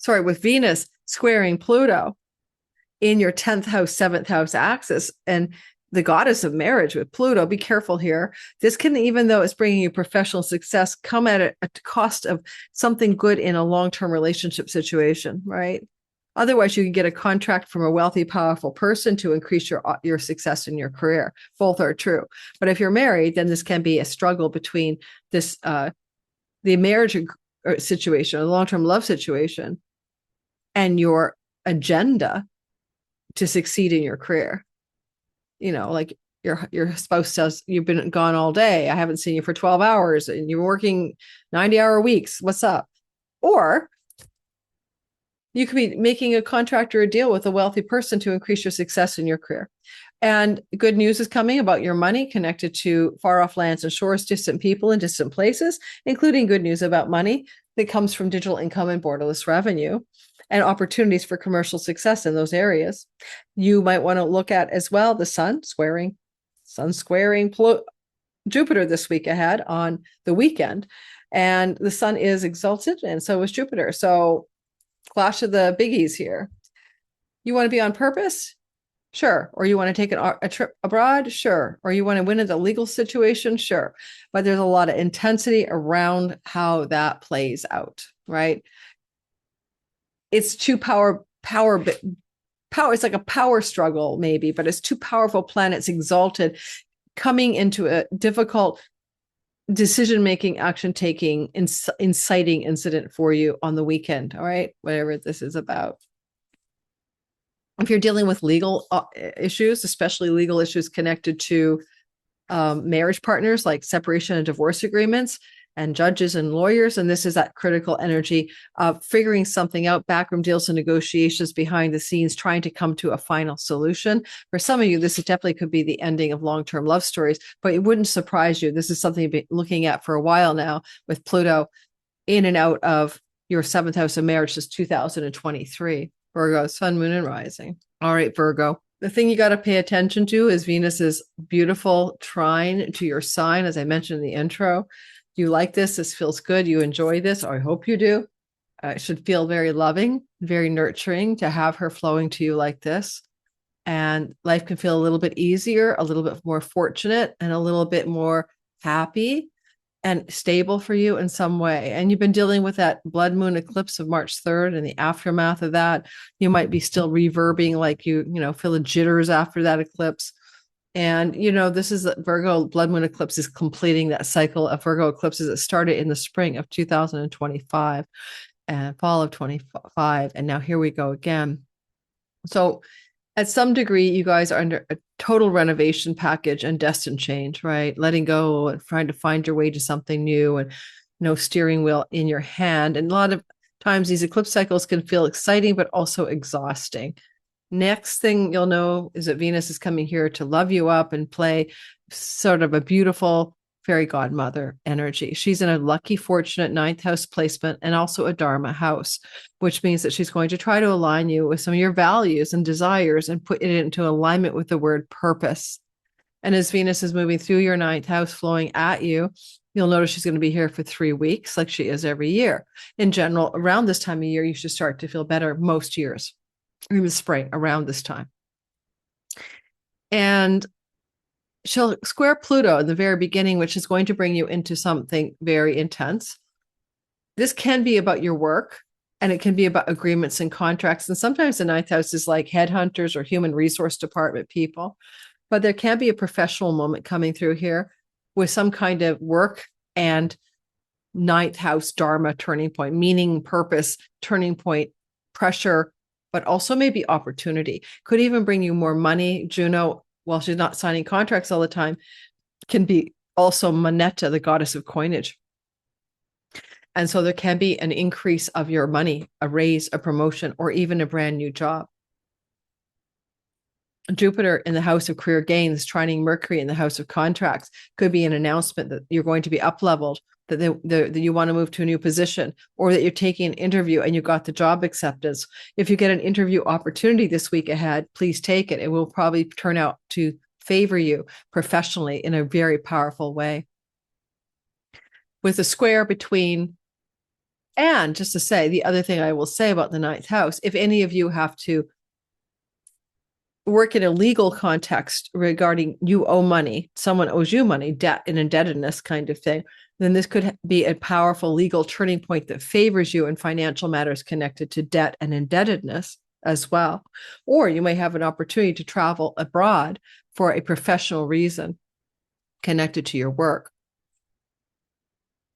with Venus squaring Pluto in your 10th house, 7th house axis, and the goddess of marriage with Pluto, be careful here. This can, even though it's bringing you professional success, come at a cost of something good in a long-term relationship situation, right? Otherwise, you can get a contract from a wealthy, powerful person to increase your success in your career. Both are true. But if you're married, then this can be a struggle between this, the marriage situation, a long-term love situation, and your agenda to succeed in your career. You know, like your spouse says, you've been gone all day. I haven't seen you for 12 hours and you're working 90-hour weeks. What's up? Or you could be making a contract or a deal with a wealthy person to increase your success in your career. And good news is coming about your money connected to far off lands and shores, distant people in distant places, including good news about money that comes from digital income and borderless revenue, and opportunities for commercial success in those areas. You might want to look at as well the sun squaring Jupiter this week ahead on the weekend. And the sun is exalted, and so is Jupiter. So clash of the biggies here. You want to be on purpose? Sure. Or you want to take a trip abroad? Sure. Or you want to win in a legal situation? Sure. But there's a lot of intensity around how that plays out, right? It's too power. It's like a power struggle maybe, but it's two powerful planets exalted coming into a difficult decision-making, action-taking, inciting incident for you on the weekend. All right. Whatever this is about. If you're dealing with legal issues, especially legal issues connected to marriage partners, like separation and divorce agreements, and judges and lawyers, and this is that critical energy of figuring something out, backroom deals and negotiations behind the scenes, trying to come to a final solution. For some of you, this definitely could be the ending of long-term love stories, but it wouldn't surprise you. This is something you've been looking at for a while now, with Pluto in and out of your 7th house of marriage since 2023. Virgo, sun, moon, and rising. All right, Virgo. The thing you got to pay attention to is Venus's beautiful trine to your sign, as I mentioned in the intro. You like this? This feels good. You enjoy this, or I hope you do. It should feel very loving, very nurturing to have her flowing to you like this. And life can feel a little bit easier, a little bit more fortunate, and a little bit more happy and stable for you in some way. And you've been dealing with that blood moon eclipse of March 3rd and the aftermath of that. You might be still reverbing, like you feel the jitters after that eclipse. And, this is Virgo blood moon eclipse is completing that cycle of Virgo eclipses that started in the spring of 2025 and fall of 25. And now here we go again. So at some degree, you guys are under a total renovation package and destined change, right? Letting go and trying to find your way to something new, and no steering wheel in your hand. And a lot of times these eclipse cycles can feel exciting, but also exhausting. Next thing you'll know is that Venus is coming here to love you up and play sort of a beautiful fairy godmother energy. She's in a lucky, fortunate 9th house placement and also a Dharma house, which means that she's going to try to align you with some of your values and desires and put it into alignment with the word purpose. And as Venus is moving through your 9th house, flowing at you, you'll notice she's going to be here for 3 weeks, like she is every year. In general, around this time of year, you should start to feel better most years, even spring, around this time. And she'll square Pluto in the very beginning, which is going to bring you into something very intense. This can be about your work, and it can be about agreements and contracts. And sometimes the 9th house is like headhunters or human resource department people. But there can be a professional moment coming through here with some kind of work and 9th house Dharma turning point, meaning, purpose, turning point, pressure, but also maybe opportunity. Could even bring you more money. Juno, while she's not signing contracts all the time, can be also Moneta, the goddess of coinage. And so there can be an increase of your money, a raise, a promotion, or even a brand new job. Jupiter in the house of career gains, trining Mercury in the house of contracts, could be an announcement that you're going to be up-leveled, that you want to move to a new position, or that you're taking an interview and you got the job acceptance. If you get an interview opportunity this week ahead, please take it. It will probably turn out to favor you professionally in a very powerful way. With a square between, and just to say, the other thing I will say about the 9th house, if any of you have to work in a legal context regarding you owe money, someone owes you money, debt and indebtedness kind of thing, then this could be a powerful legal turning point that favors you in financial matters connected to debt and indebtedness as well. Or you may have an opportunity to travel abroad for a professional reason connected to your work.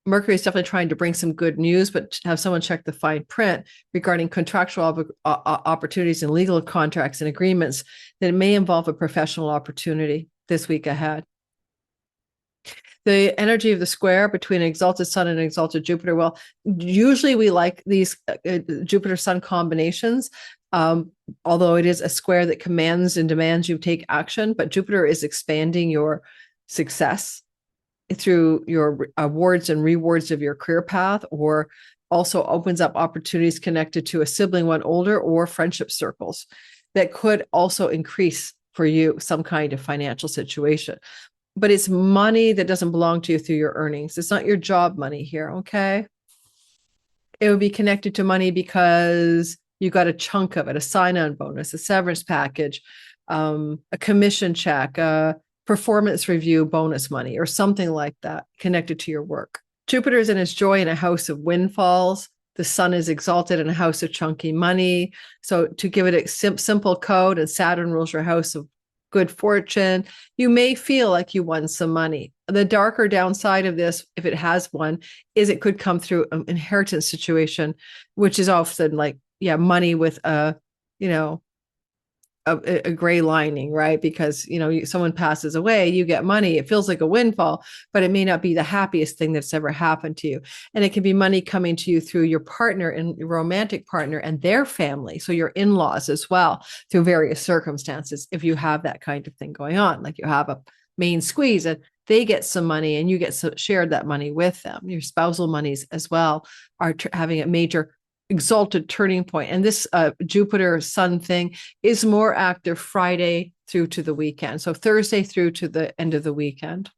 Mercury is definitely trying to bring some good news, but have someone check the fine print regarding contractual opportunities and legal contracts and agreements that may involve a professional opportunity this week ahead. The energy of the square between an exalted sun and an exalted Jupiter. Well, usually we like these Jupiter-Sun combinations, although it is a square that commands and demands you take action, but Jupiter is expanding your success through your awards and rewards of your career path, or also opens up opportunities connected to a sibling, one older, or friendship circles that could also increase for you some kind of financial situation. But it's money that doesn't belong to you through your earnings. It's not your job money here, okay? It would be connected to money because you got a chunk of it, a sign-on bonus, a severance package, a commission check, performance review bonus money, or something like that connected to your work. Jupiter is in its joy in a house of windfalls. The sun is exalted in a house of chunky money. So to give it a simple code, and Saturn rules your house of good fortune. You may feel like you won some money. The darker downside of this, if it has one, is it could come through an inheritance situation, which is often like, yeah, money with a gray lining, right? Because, someone passes away, you get money. It feels like a windfall, but it may not be the happiest thing that's ever happened to you. And it can be money coming to you through your partner and your romantic partner and their family. So your in-laws as well, through various circumstances. If you have that kind of thing going on, like you have a main squeeze and they get some money and you get shared that money with them. Your spousal monies as well are having a major exalted turning point. And this Jupiter Sun thing is more active Friday through to the weekend. So Thursday through to the end of the weekend.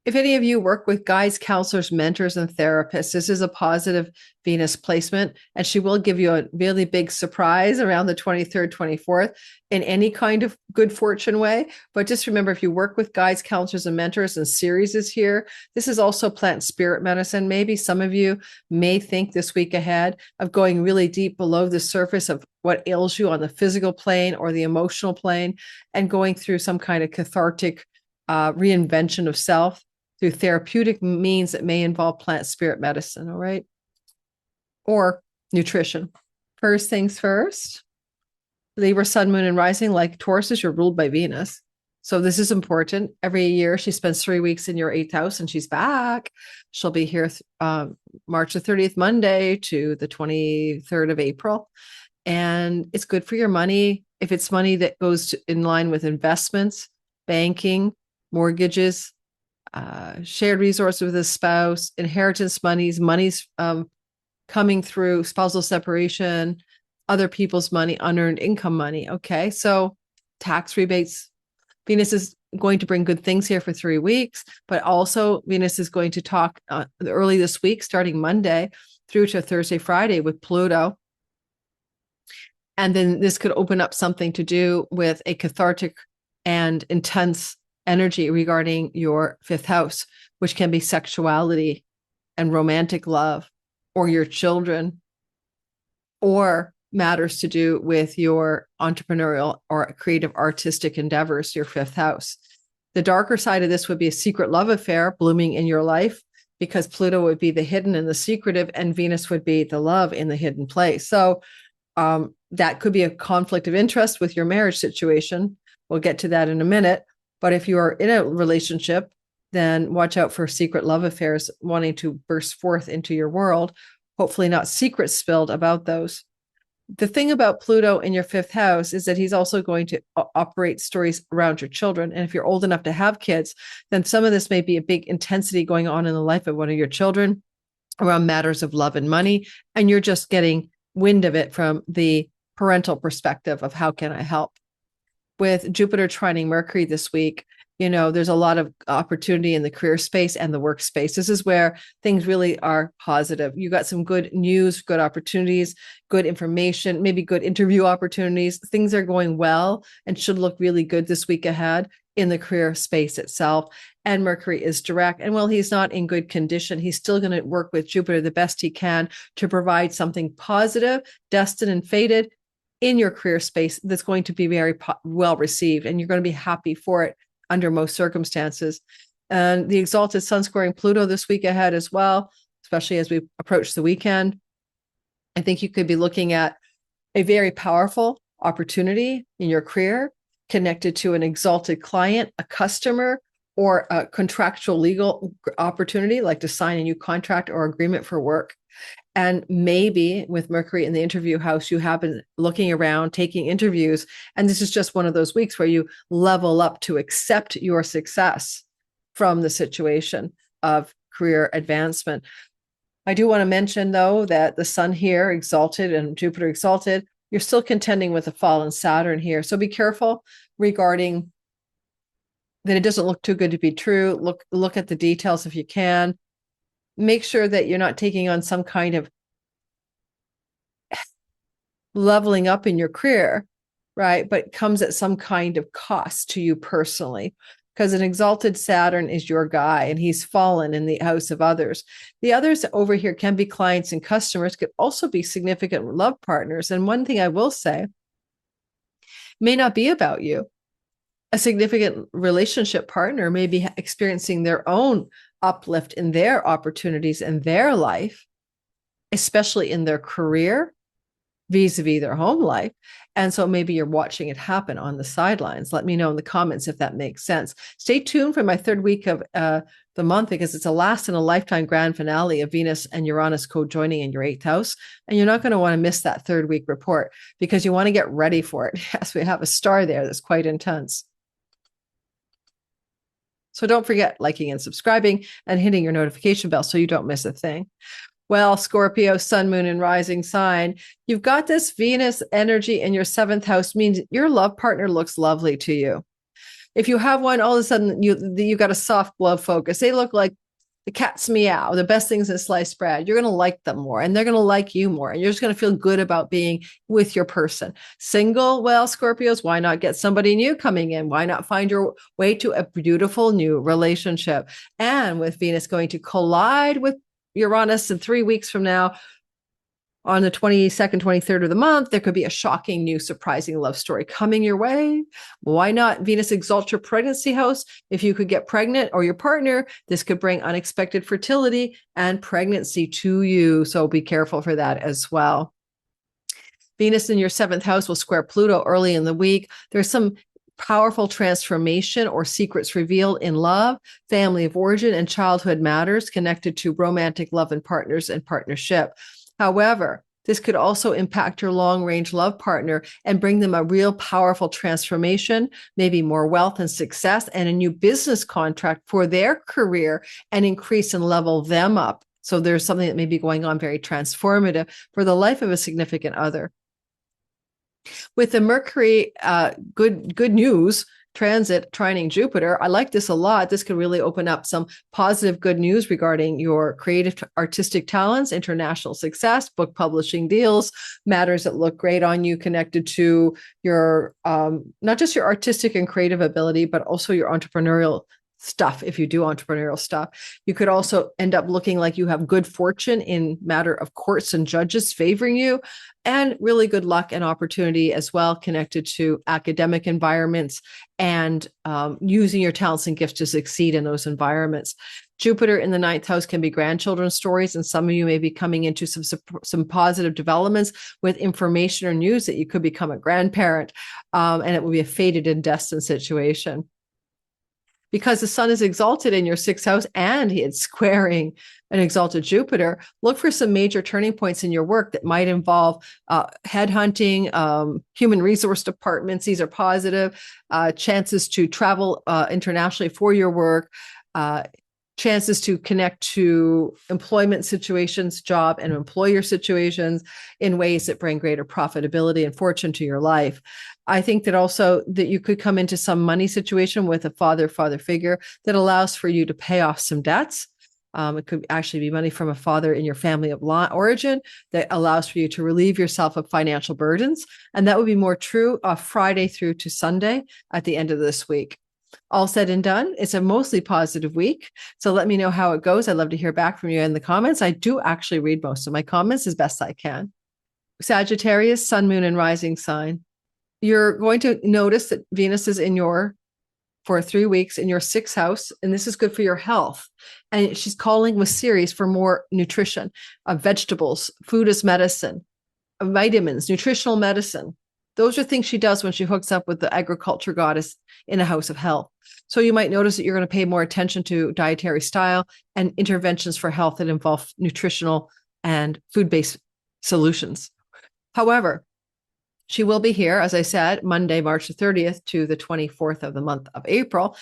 If any of you work with guides, counselors, mentors, and therapists, this is a positive Venus placement, and she will give you a really big surprise around the 23rd, 24th in any kind of good fortune way. But just remember, if you work with guides, counselors, and mentors, and Ceres is here, this is also plant spirit medicine. Maybe some of you may think this week ahead of going really deep below the surface of what ails you on the physical plane or the emotional plane and going through some kind of cathartic reinvention of self through therapeutic means that may involve plant spirit medicine, all right? Or nutrition. First things first, Libra, sun, moon, and rising, like Taurus, you're ruled by Venus. So this is important. Every year she spends 3 weeks in your 8th house and she's back. She'll be here March the 30th, Monday to the 23rd of April. And it's good for your money. If it's money that goes in line with investments, banking, mortgages, shared resources with a spouse, inheritance monies coming through spousal separation, other people's money, unearned income money. Okay, so tax rebates. Venus is going to bring good things here for 3 weeks, but also Venus is going to talk early this week, starting Monday through to Thursday, Friday with Pluto. And then this could open up something to do with a cathartic and intense energy regarding your 5th house, which can be sexuality and romantic love, or your children, or matters to do with your entrepreneurial or creative artistic endeavors, your 5th house. The darker side of this would be a secret love affair blooming in your life, because Pluto would be the hidden and the secretive, and Venus would be the love in the hidden place. So that could be a conflict of interest with your marriage situation. We'll get to that in a minute. But if you are in a relationship, then watch out for secret love affairs wanting to burst forth into your world. Hopefully not secrets spilled about those. The thing about Pluto in your 5th house is that he's also going to operate stories around your children. And if you're old enough to have kids, then some of this may be a big intensity going on in the life of one of your children around matters of love and money. And you're just getting wind of it from the parental perspective of how can I help? With Jupiter trining Mercury this week, there's a lot of opportunity in the career space and the workspace. This is where things really are positive. You got some good news, good opportunities, good information, maybe good interview opportunities. Things are going well and should look really good this week ahead in the career space itself. And Mercury is direct. And while he's not in good condition, he's still going to work with Jupiter the best he can to provide something positive, destined and fated in your career space that's going to be very well received, and you're going to be happy for it under most circumstances. And the exalted sun squaring Pluto this week ahead as well, especially as we approach the weekend. I think you could be looking at a very powerful opportunity in your career connected to an exalted client, a customer, or a contractual legal opportunity, like to sign a new contract or agreement for work. And maybe with Mercury in the interview house, you have been looking around, taking interviews, and this is just one of those weeks where you level up to accept your success from the situation of career advancement. I do want to mention, though, that the sun here exalted and Jupiter exalted, you're still contending with a fallen Saturn here. So be careful regarding that it doesn't look too good to be true. Look at the details if you can. Make sure that you're not taking on some kind of leveling up in your career, right? But comes at some kind of cost to you personally, because an exalted Saturn is your guy and he's fallen in the house of others. The others over here can be clients and customers, could also be significant love partners. And one thing I will say may not be about you. a significant relationship partner may be experiencing their own uplift in their opportunities in their life, especially in their career, vis-a-vis their home life. And so maybe you're watching it happen on the sidelines. Let me know in the comments if that makes sense. Stay tuned for my third week of the month, because it's a last in a lifetime grand finale of Venus and Uranus co-joining in your 8th house. And you're not going to want to miss that third week report, because you want to get ready for it. Yes, we have a star there that's quite intense. So don't forget liking and subscribing and hitting your notification bell so you don't miss a thing. Well, Scorpio, sun, moon, and rising sign, you've got this Venus energy in your 7th house, means your love partner looks lovely to you. If you have one, all of a sudden you got a soft love focus. They look like the cat's meow, the best things in sliced bread. You're going to like them more, and they're going to like you more, and you're just going to feel good about being with your person. Single, well, Scorpios, why not get somebody new coming in? Why not find your way to a beautiful new relationship? And with Venus going to collide with Uranus in 3 weeks from now, on the 22nd, 23rd of the month, there could be a shocking, new, surprising love story coming your way. Why not Venus exalt your pregnancy house? If you could get pregnant, or your partner, this could bring unexpected fertility and pregnancy to you. So be careful for that as well. Venus in your 7th house will square Pluto early in the week. There's some powerful transformation or secrets revealed in love, family of origin, and childhood matters connected to romantic love and partners and partnership. However, this could also impact your long-range love partner and bring them a real powerful transformation, maybe more wealth and success, and a new business contract for their career, and increase and level them up. So there's something that may be going on very transformative for the life of a significant other. With the Mercury good news transit trining Jupiter, I like this a lot. This could really open up some positive good news regarding your creative artistic talents, international success, book publishing deals, matters that look great on you connected to your not just your artistic and creative ability, but also your entrepreneurial stuff. If you do entrepreneurial stuff, you could also end up looking like you have good fortune in matter of courts and judges favoring you, and really good luck and opportunity as well connected to academic environments and using your talents and gifts to succeed in those environments. Jupiter in the 9th house can be grandchildren's stories, and some of you may be coming into some positive developments with information or news that you could become a grandparent, and it will be a fated and destined situation. Because the sun is exalted in your 6th house and it's squaring an exalted Jupiter, look for some major turning points in your work that might involve headhunting, human resource departments. These are positive chances to travel internationally for your work, chances to connect to employment situations, job and employer situations in ways that bring greater profitability and fortune to your life. I think that also that you could come into some money situation with a father figure that allows for you to pay off some debts. It could actually be money from a father in your family of origin that allows for you to relieve yourself of financial burdens. And that would be more true Friday through to Sunday at the end of this week. All said and done, it's a mostly positive week. So let me know how it goes. I'd love to hear back from you in the comments. I do actually read most of my comments as best I can. Sagittarius, sun, moon, and rising sign. You're going to notice that Venus is for 3 weeks in your 6th house, and this is good for your health. And she's calling with Ceres for more nutrition, vegetables, food as medicine, vitamins, nutritional medicine. Those are things she does when she hooks up with the agriculture goddess in a house of health. So you might notice that you're going to pay more attention to dietary style and interventions for health that involve nutritional and food-based solutions. However, she will be here, as I said, Monday, March the 30th to the 24th of the month of April.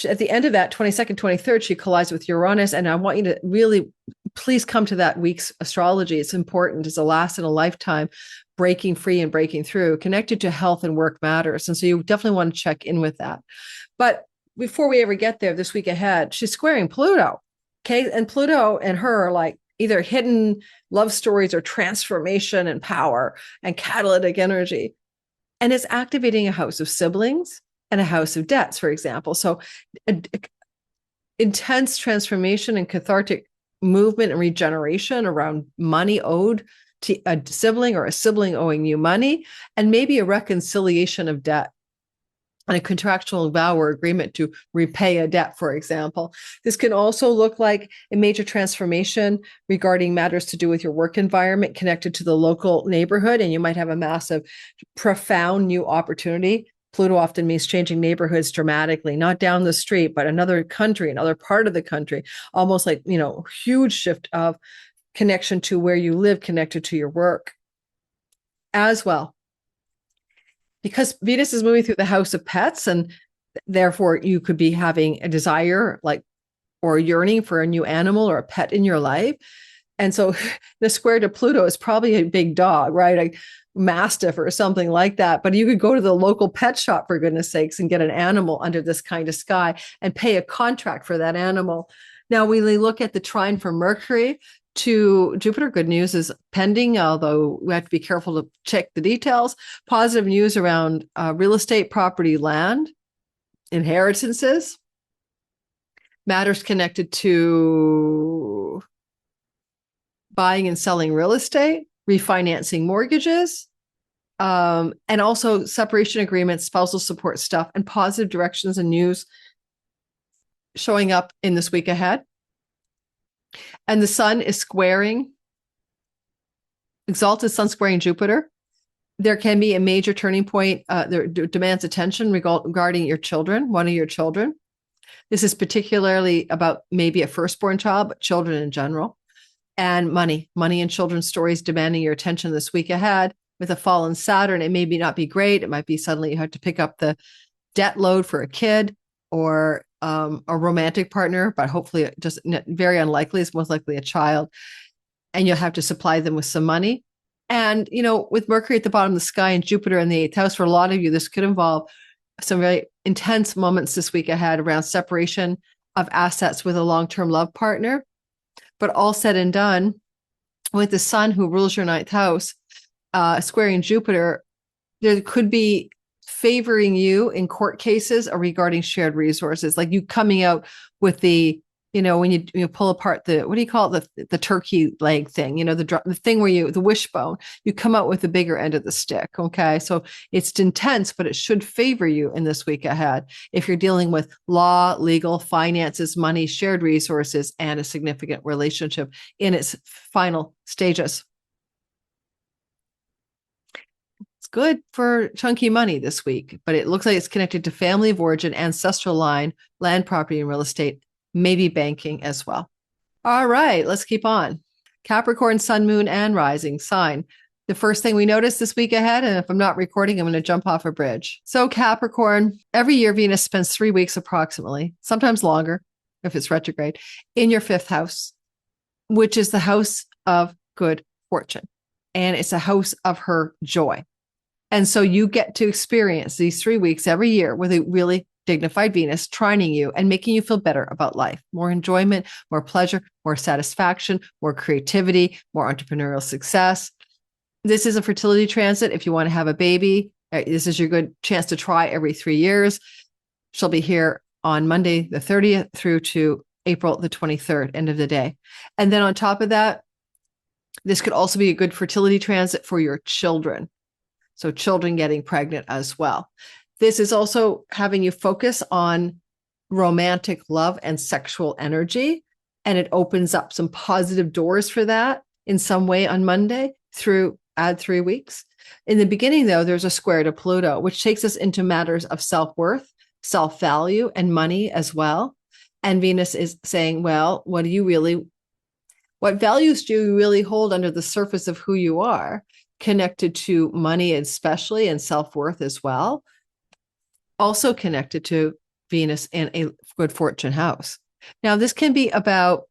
At the end of that, 22nd, 23rd, she collides with Uranus. And I want you to really, please come to that week's astrology. It's important. It's a last in a lifetime, breaking free and breaking through, connected to health and work matters. And so you definitely want to check in with that. But before we ever get there, this week ahead, she's squaring Pluto. Okay. And Pluto and her are like either hidden love stories or transformation and power and catalytic energy. And it's activating a house of siblings and a house of debts, for example. So intense transformation and cathartic movement and regeneration around money owed to a sibling or a sibling owing you money, and maybe a reconciliation of debt. and a contractual vow or agreement to repay a debt, for example. This can also look like a major transformation regarding matters to do with your work environment connected to the local neighborhood, and you might have a massive, profound new opportunity. Pluto often means changing neighborhoods dramatically, not down the street, but another country, another part of the country, almost like, huge shift of connection to where you live, connected to your work as well. Because Venus is moving through the house of pets, and therefore you could be having a desire or a yearning for a new animal or a pet in your life. And so the square to Pluto is probably a big dog, right? A mastiff or something like that. But you could go to the local pet shop, for goodness sakes, and get an animal under this kind of sky and pay a contract for that animal. Now, when we look at the trine from Mercury to Jupiter, good news is pending, although we have to be careful to check the details. Positive news around real estate, property, land, inheritances, matters connected to buying and selling real estate, refinancing mortgages, and also separation agreements, spousal support stuff, and positive directions and news showing up in this week ahead. And the sun is squaring, exalted sun squaring Jupiter. There can be a major turning point that demands attention regarding your children, one of your children. This is particularly about maybe a firstborn child, but children in general. And money and children's stories demanding your attention this week ahead. With a fallen Saturn, it may not be great. It might be suddenly you have to pick up the debt load for a kid or a romantic partner, but hopefully just very unlikely. It's most likely a child. And you'll have to supply them with some money. And, with Mercury at the bottom of the sky and Jupiter in the 8th house, for a lot of you, this could involve some very intense moments this week ahead around separation of assets with a long-term love partner. But all said and done, with the sun who rules your 9th house, squaring Jupiter, there could be favoring you in court cases or regarding shared resources, like you coming out with the, when you pull apart the, what do you call it? The turkey leg thing, the thing where the wishbone, you come out with the bigger end of the stick. Okay. So it's intense, but it should favor you in this week ahead. If you're dealing with law, legal, finances, money, shared resources, and a significant relationship in its final stages. Good for chunky money this week, but it looks like it's connected to family of origin, ancestral line, land, property, and real estate, maybe banking as well. All right, let's keep on. Capricorn, sun, moon, and rising sign. The first thing we notice this week ahead, and if I'm not recording, I'm going to jump off a bridge. So Capricorn, every year Venus spends 3 weeks approximately, sometimes longer if it's retrograde, in your 5th house, which is the house of good fortune. And it's a house of her joy. And so you get to experience these 3 weeks every year with a really dignified Venus trining you and making you feel better about life. More enjoyment, more pleasure, more satisfaction, more creativity, more entrepreneurial success. This is a fertility transit. If you want to have a baby, this is your good chance to try every 3 years. She'll be here on Monday, the 30th through to April the 23rd, end of the day. And then on top of that, this could also be a good fertility transit for your children. So children getting pregnant as well. This is also having you focus on romantic love and sexual energy. And it opens up some positive doors for that in some way on Monday add 3 weeks. In the beginning, though, there's a square to Pluto, which takes us into matters of self-worth, self-value, and money as well. And Venus is saying, well, what values do you really hold under the surface of who you are? Connected to money especially, and self-worth as well. Also connected to Venus in a good fortune house. Now, this can be about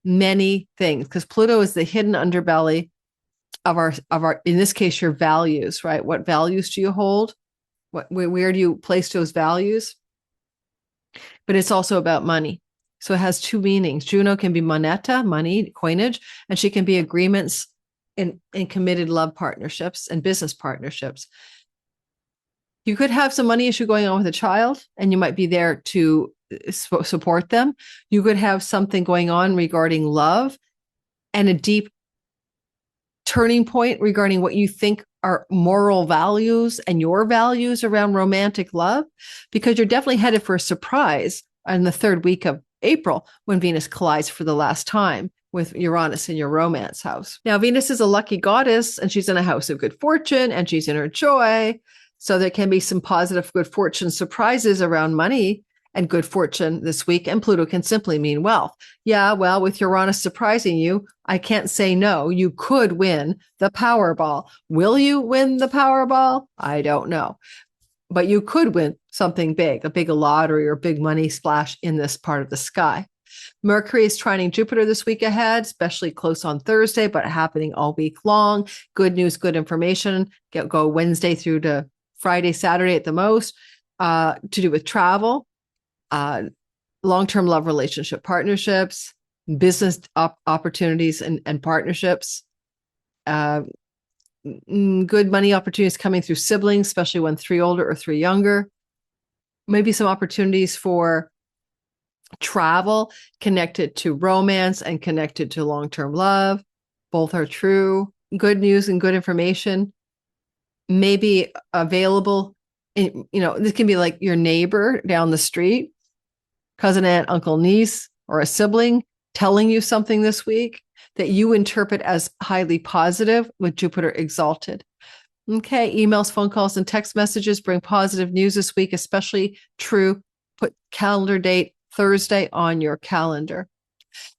many things because Pluto is the hidden underbelly of our, in this case, your values, right? What values do you hold? Where do you place those values? But it's also about money. So it has 2 meanings. Juno can be moneta, money, coinage, and she can be agreements in committed love partnerships and business partnerships. You could have some money issue going on with a child, and you might be there to support them. You could have something going on regarding love and a deep turning point regarding what you think our moral values and your values around romantic love, because you're definitely headed for a surprise in the third week of April when Venus collides for the last time with Uranus in your romance house. Now, Venus is a lucky goddess, and she's in a house of good fortune, and she's in her joy. So there can be some positive good fortune surprises around money and good fortune this week. And Pluto can simply mean wealth. Yeah, well, with Uranus surprising you, I can't say no. You could win the Powerball. Will you win the Powerball? I don't know. But you could win something big, a big lottery or big money splash in this part of the sky. Mercury is trining Jupiter this week ahead, especially close on Thursday, but happening all week long. Good news, good information. Go Wednesday through to Friday, Saturday at the most, to do with travel, long-term love relationship partnerships, business opportunities and partnerships, good money opportunities coming through siblings, especially when 3 older or 3 younger. Maybe some opportunities for travel connected to romance and connected to long-term love. Both are true. Good news and good information may be available. This can be like your neighbor down the street, cousin, aunt, uncle, niece, or a sibling telling you something this week that you interpret as highly positive with Jupiter exalted. Okay, emails, phone calls, and text messages bring positive news this week, especially true. Put calendar date Thursday on your calendar.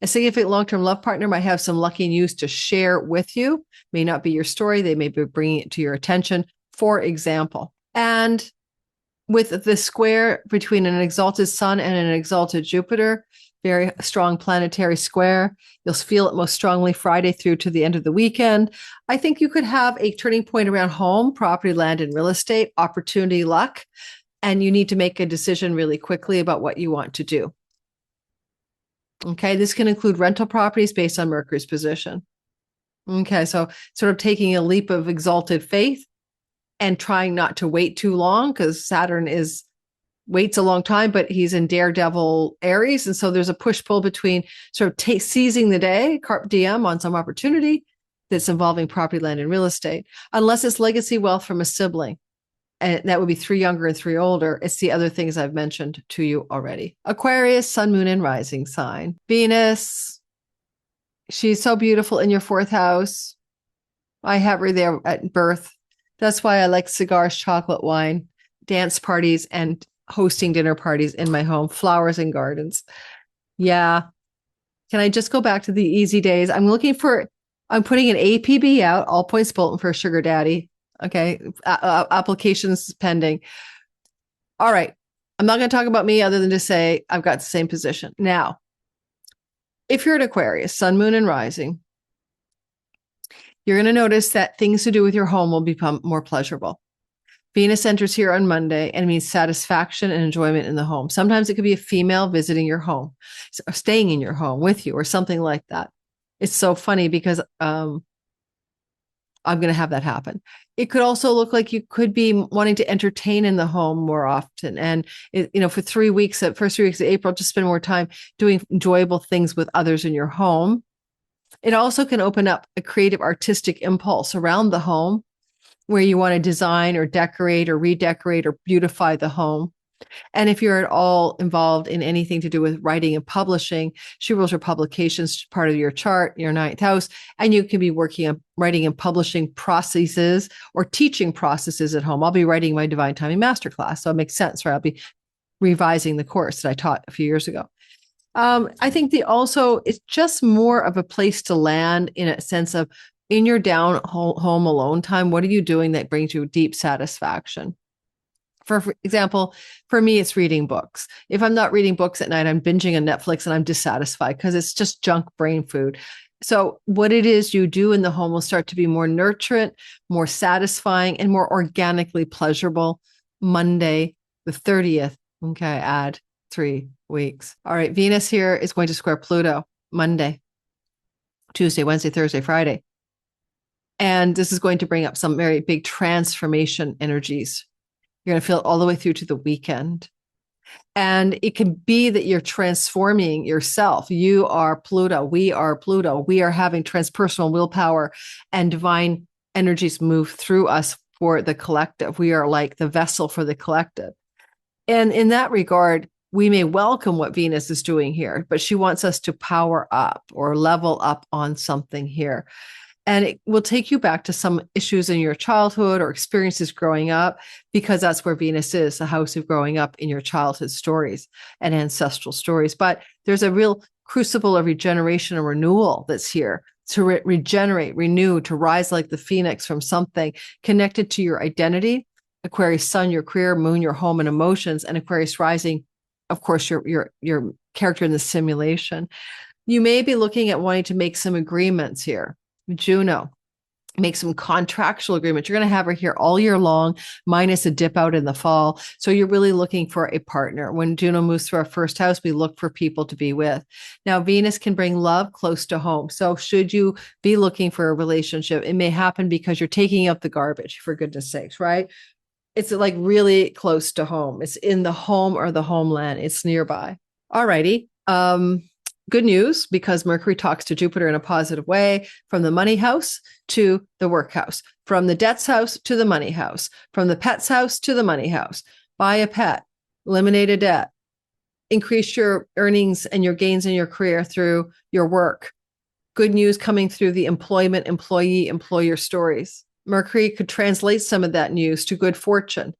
A significant long-term love partner might have some lucky news to share with you. May not be your story. They may be bringing it to your attention, for example. And with the square between an exalted sun and an exalted Jupiter, very strong planetary square. You'll feel it most strongly Friday through to the end of the weekend. I think you could have a turning point around home, property, land, and real estate, opportunity, luck, and you need to make a decision really quickly about what you want to do. Okay, this can include rental properties based on Mercury's position. Okay, so sort of taking a leap of exalted faith and trying not to wait too long, because Saturn waits a long time, but he's in Daredevil Aries. And so there's a push-pull between sort of seizing the day, carpe diem, on some opportunity that's involving property, land, and real estate, unless it's legacy wealth from a sibling. And that would be 3 younger and 3 older. It's the other things I've mentioned to you already. Aquarius, sun, moon, and rising sign. Venus, she's so beautiful in your 4th house. I have her there at birth. That's why I like cigars, chocolate, wine, dance parties, and hosting dinner parties in my home, flowers and gardens. Yeah. Can I just go back to the easy days? I'm putting an APB out, all points bulletin for a sugar daddy. Okay. Applications pending. All right. I'm not going to talk about me other than to say I've got the same position. Now, if you're an Aquarius, sun, moon, and rising, you're going to notice that things to do with your home will become more pleasurable. Venus enters here on Monday and means satisfaction and enjoyment in the home. Sometimes it could be a female visiting your home, staying in your home with you, or something like that. It's so funny because I'm going to have that happen. It could also look like you could be wanting to entertain in the home more often. And, for 3 weeks, first 3 weeks of April, just spend more time doing enjoyable things with others in your home. It also can open up a creative artistic impulse around the home where you want to design or decorate or redecorate or beautify the home. And if you're at all involved in anything to do with writing and publishing, she rules your publications part of your chart, your 9th house, and you can be working on writing and publishing processes or teaching processes at home. I'll be writing my Divine Timing Masterclass, so it makes sense, right? I'll be revising the course that I taught a few years ago. I think it's just more of a place to land in a sense of, in your down home alone time, what are you doing that brings you deep satisfaction? For example, for me, it's reading books. If I'm not reading books at night, I'm binging on Netflix and I'm dissatisfied because it's just junk brain food. So what it is you do in the home will start to be more nurturant, more satisfying, and more organically pleasurable. Monday, the 30th. Okay, add 3 weeks. All right, Venus here is going to square Pluto Monday, Tuesday, Wednesday, Thursday, Friday. And this is going to bring up some very big transformation energies. You're going to feel it all the way through to the weekend. And it can be that you're transforming yourself. You are Pluto. We are Pluto. We are having transpersonal willpower and divine energies move through us for the collective. We are like the vessel for the collective. And in that regard, we may welcome what Venus is doing here, but she wants us to power up or level up on something here. And it will take you back to some issues in your childhood or experiences growing up, because that's where Venus is, the house of growing up in your childhood stories and ancestral stories. But there's a real crucible of regeneration and renewal that's here to regenerate, renew, to rise like the phoenix from something connected to your identity. Aquarius sun, your career, moon, your home and emotions, and Aquarius rising, of course, your character in the simulation. You may be looking at wanting to make some agreements here. Juno, make some contractual agreements. You're going to have her here all year long, minus a dip out in the fall. So you're really looking for a partner. When Juno moves through our first house, we look for people to be with. Now, Venus can bring love close to home. So should you be looking for a relationship, it may happen because you're taking out the garbage, for goodness sakes, right? It's like really close to home. It's in the home or the homeland. It's nearby. All righty. Good news, because Mercury talks to Jupiter in a positive way, from the money house to the work house, from the debts house to the money house, from the pets house to the money house. Buy a pet, eliminate a debt, increase your earnings and your gains in your career through your work. Good news coming through the employment, employee, employer stories. Mercury could translate some of that news to good fortune,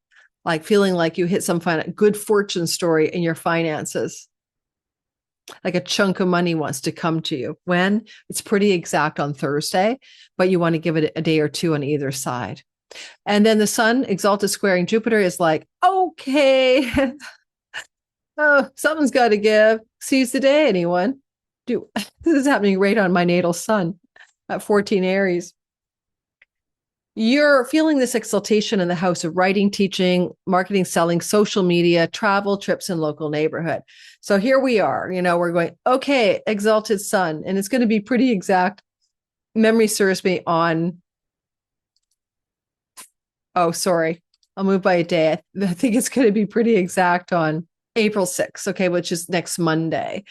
like feeling like you hit some good fortune story in your finances. Like a chunk of money wants to come to you. When? It's pretty exact on Thursday, but you want to give it a day or two on either side. And then the sun exalted squaring Jupiter is like, okay, oh, something's got to give. Seize the day, anyone. This is happening right on my natal sun at 14 Aries. You're feeling this exaltation in the house of writing, teaching, marketing, selling, social media, travel, trips, and local neighborhood. So here we are, we're going, okay, exalted sun, and it's going to be pretty exact. Memory serves me on, I'll move by a day. I think it's going to be pretty exact on April 6th, okay, which is next Monday.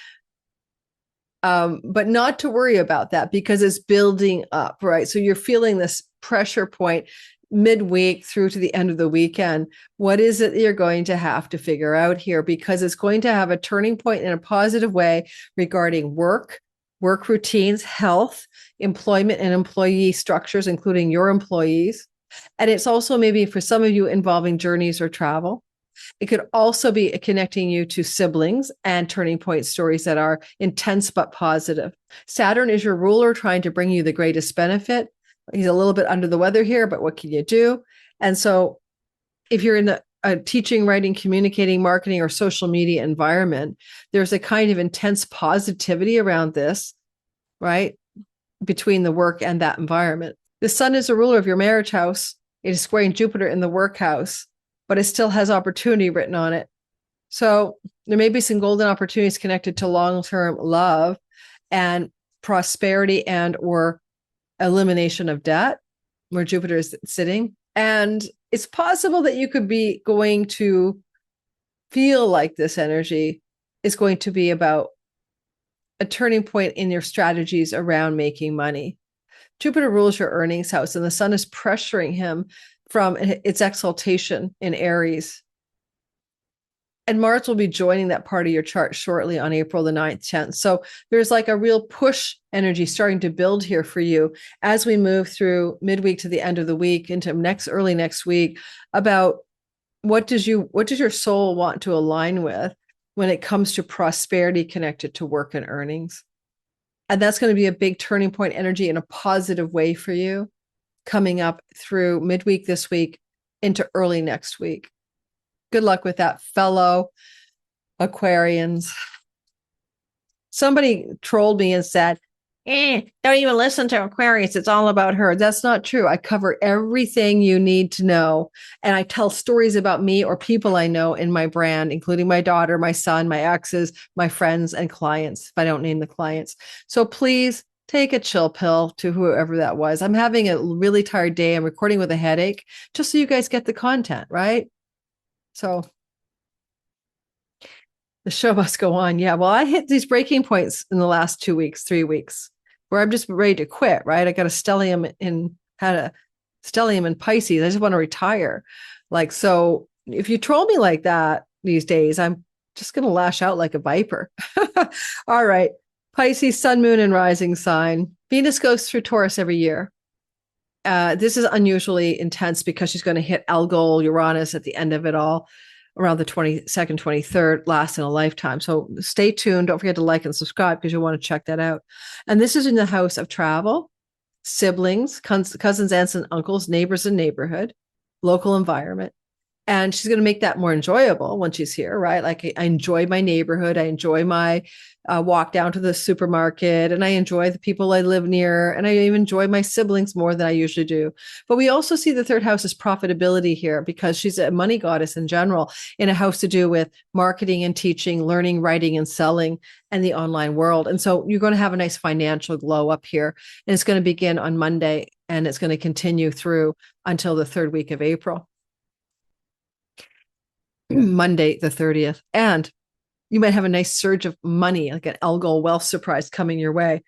But not to worry about that, because it's building up, right? So you're feeling this pressure point midweek through to the end of the weekend. What is it that you're going to have to figure out here? Because it's going to have a turning point in a positive way regarding work routines, health, employment, and employee structures, including your employees. And it's also maybe for some of you involving journeys or travel. It could also be connecting you to siblings and turning point stories that are intense but positive. Saturn is your ruler, trying to bring you the greatest benefit. He's a little bit under the weather here, but what can you do? And so if you're in a teaching, writing, communicating, marketing, or social media environment, there's a kind of intense positivity around this, right? Between the work and that environment. The sun is a ruler of your marriage house. It is squaring Jupiter in the work house, but it still has opportunity written on it. So there may be some golden opportunities connected to long-term love and prosperity and or elimination of debt, where Jupiter is sitting. And it's possible that you could be going to feel like this energy is going to be about a turning point in your strategies around making money. Jupiter rules your earnings house, and the sun is pressuring him from its exaltation in Aries. And Mars will be joining that part of your chart shortly on April the 9th, 10th. So there's like a real push energy starting to build here for you as we move through midweek to the end of the week into early next week, about what does your soul want to align with when it comes to prosperity connected to work and earnings. And that's going to be a big turning point energy in a positive way for you coming up through midweek this week into early next week. Good luck with that, fellow Aquarians. Somebody trolled me and said, don't even listen to Aquarius. It's all about her. That's not true. I cover everything you need to know. And I tell stories about me or people I know in my brand, including my daughter, my son, my exes, my friends, and clients, if I don't name the clients. So please take a chill pill to whoever that was. I'm having a really tired day. I'm recording with a headache, just so you guys get the content, right? So the show must go on. Yeah. Well, I hit these breaking points in the last 2 weeks, 3 weeks, where I'm just ready to quit, right? I got a stellium in how to stellium in Pisces. I just want to retire. Like, so if you troll me like that these days, I'm just going to lash out like a viper. All right. Pisces, sun, moon, and rising sign. Venus goes through Taurus every year. This is unusually intense because she's going to hit Algol, Uranus at the end of it all, around the 22nd, 23rd, last in a lifetime. So stay tuned. Don't forget to like and subscribe because you'll want to check that out. And this is in the house of travel, siblings, cousins, aunts, and uncles, neighbors, and neighborhood, local environment. And she's going to make that more enjoyable when she's here, right? Like I enjoy my neighborhood. I enjoy my walk down to the supermarket, and I enjoy the people I live near. And I even enjoy my siblings more than I usually do. But we also see the third house as profitability here because she's a money goddess in general in a house to do with marketing and teaching, learning, writing, and selling, and the online world. And so you're going to have a nice financial glow up here. And it's going to begin on Monday, and it's going to continue through until the third week of April. Monday, the 30th. And you might have a nice surge of money, like an Algol wealth surprise coming your way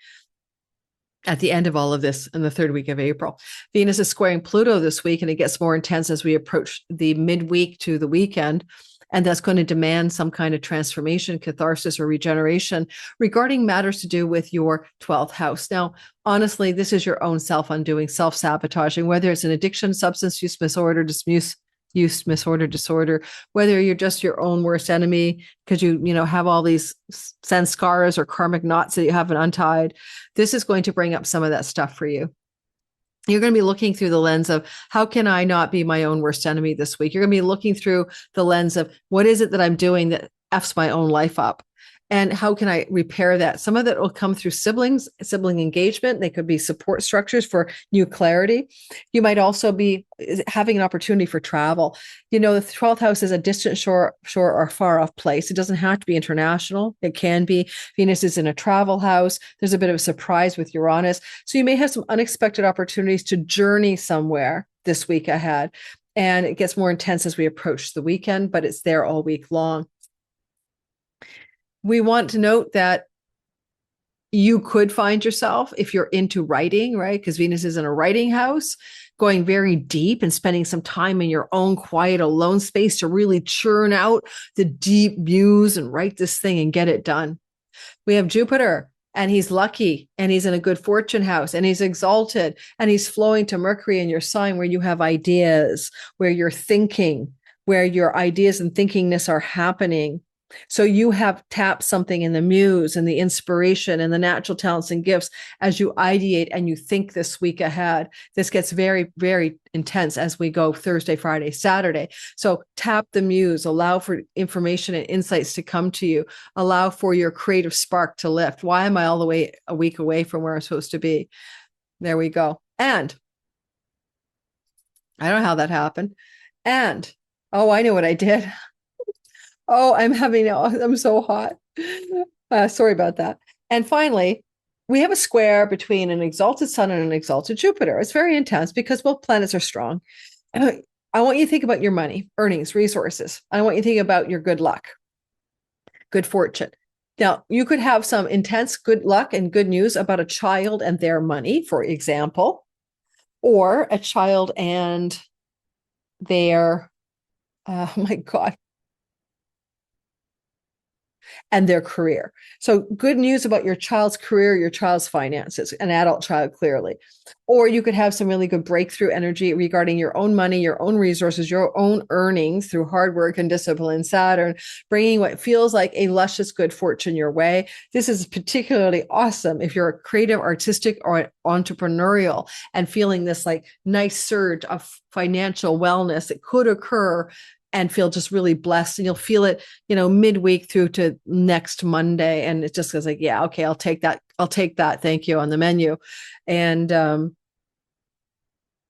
at the end of all of this in the third week of April. Venus is squaring Pluto this week, and it gets more intense as we approach the midweek to the weekend. And that's going to demand some kind of transformation, catharsis, or regeneration regarding matters to do with your 12th house. Now, honestly, this is your own self-undoing, self-sabotaging, whether it's an addiction, substance use disorder, whether you're just your own worst enemy because you have all these sense scars or karmic knots that you haven't untied. This is going to bring up some of that stuff for you. You're going to be looking through the lens of how can I not be my own worst enemy this week? You're going to be looking through the lens of what is it that I'm doing that F's my own life up? And how can I repair that? Some of that will come through sibling engagement. They could be support structures for new clarity. You might also be having an opportunity for travel. The 12th house is a distant shore or far off place. It doesn't have to be international. It can be. Venus is in a travel house. There's a bit of a surprise with Uranus. So you may have some unexpected opportunities to journey somewhere this week ahead. And it gets more intense as we approach the weekend, but it's there all week long. We want to note that you could find yourself, if you're into writing, right? Because Venus is in a writing house, going very deep and spending some time in your own quiet, alone space to really churn out the deep muse and write this thing and get it done. We have Jupiter, and he's lucky, and he's in a good fortune house, and he's exalted, and he's flowing to Mercury in your sign where you have ideas, where you're thinking, where your ideas and thinkingness are happening. So you have tapped something in the muse and the inspiration and the natural talents and gifts as you ideate and you think this week ahead. This gets very, very intense as we go Thursday, Friday, Saturday. So tap the muse, allow for information and insights to come to you, allow for your creative spark to lift. Why am I all the way a week away from where I'm supposed to be? There we go. And I don't know how that happened. And, oh, I know what I did. Oh, I'm so hot. Sorry about that. And finally, we have a square between an exalted sun and an exalted Jupiter. It's very intense because both planets are strong. I want you to think about your money, earnings, resources. I want you to think about your good luck, good fortune. Now, you could have some intense good luck and good news about a child and their money, for example, or a child and their, oh my God, and their career. So good news about your child's career, your child's finances, an adult child, clearly. Or you could have some really good breakthrough energy regarding your own money, your own resources, your own earnings through hard work and discipline. Saturn, bringing what feels like a luscious good fortune your way. This is particularly awesome if you're a creative, artistic, or entrepreneurial and feeling this like nice surge of financial wellness that could occur and feel just really blessed. And you'll feel it, midweek through to next Monday. And it just goes like, yeah, okay, I'll take that. I'll take that. Thank you on the menu. And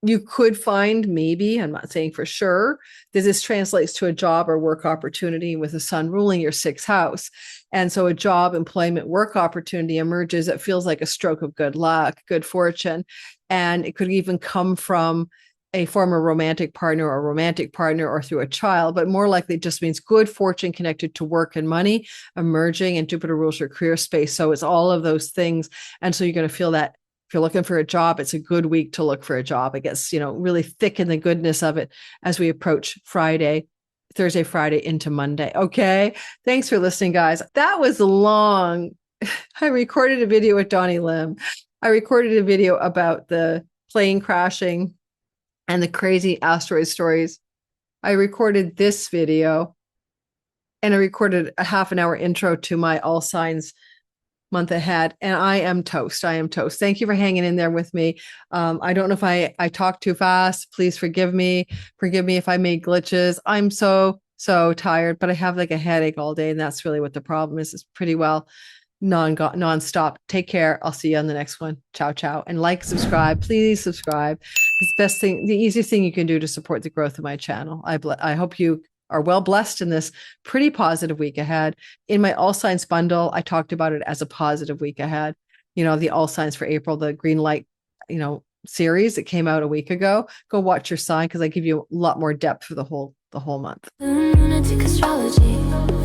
you could find maybe, I'm not saying for sure, that this translates to a job or work opportunity with the sun ruling your sixth house. And so a job, employment, work opportunity emerges. It feels like a stroke of good luck, good fortune. And it could even come from a former romantic partner or through a child, but more likely it just means good fortune connected to work and money emerging, and Jupiter rules your career space. So it's all of those things. And so you're going to feel that If you're looking for a job, it's a good week to look for a job. It gets, really thick in the goodness of it as we approach Thursday, Friday into Monday. Okay. Thanks for listening, guys. That was long. I recorded a video with Donnie Lim. I recorded a video about the plane crashing and the crazy asteroid stories. I recorded this video, and I recorded a half an hour intro to my all signs month ahead, and I am toast. Thank you for hanging in there with me. I don't know if I talk too fast. Please forgive me if I made glitches. I'm so tired, but I have like a headache all day, and that's really what the problem is. It's pretty well non-stop. Take care. I'll see you on the next one. Ciao. And subscribe, please subscribe. It's the easiest thing you can do to support the growth of my channel. I hope you are well blessed in this pretty positive week ahead. In my all signs bundle, I talked about it as a positive week ahead. The all signs for April, the green light, series that came out a week ago. Go watch your sign, because I give you a lot more depth for the whole month. Lunatic astrology.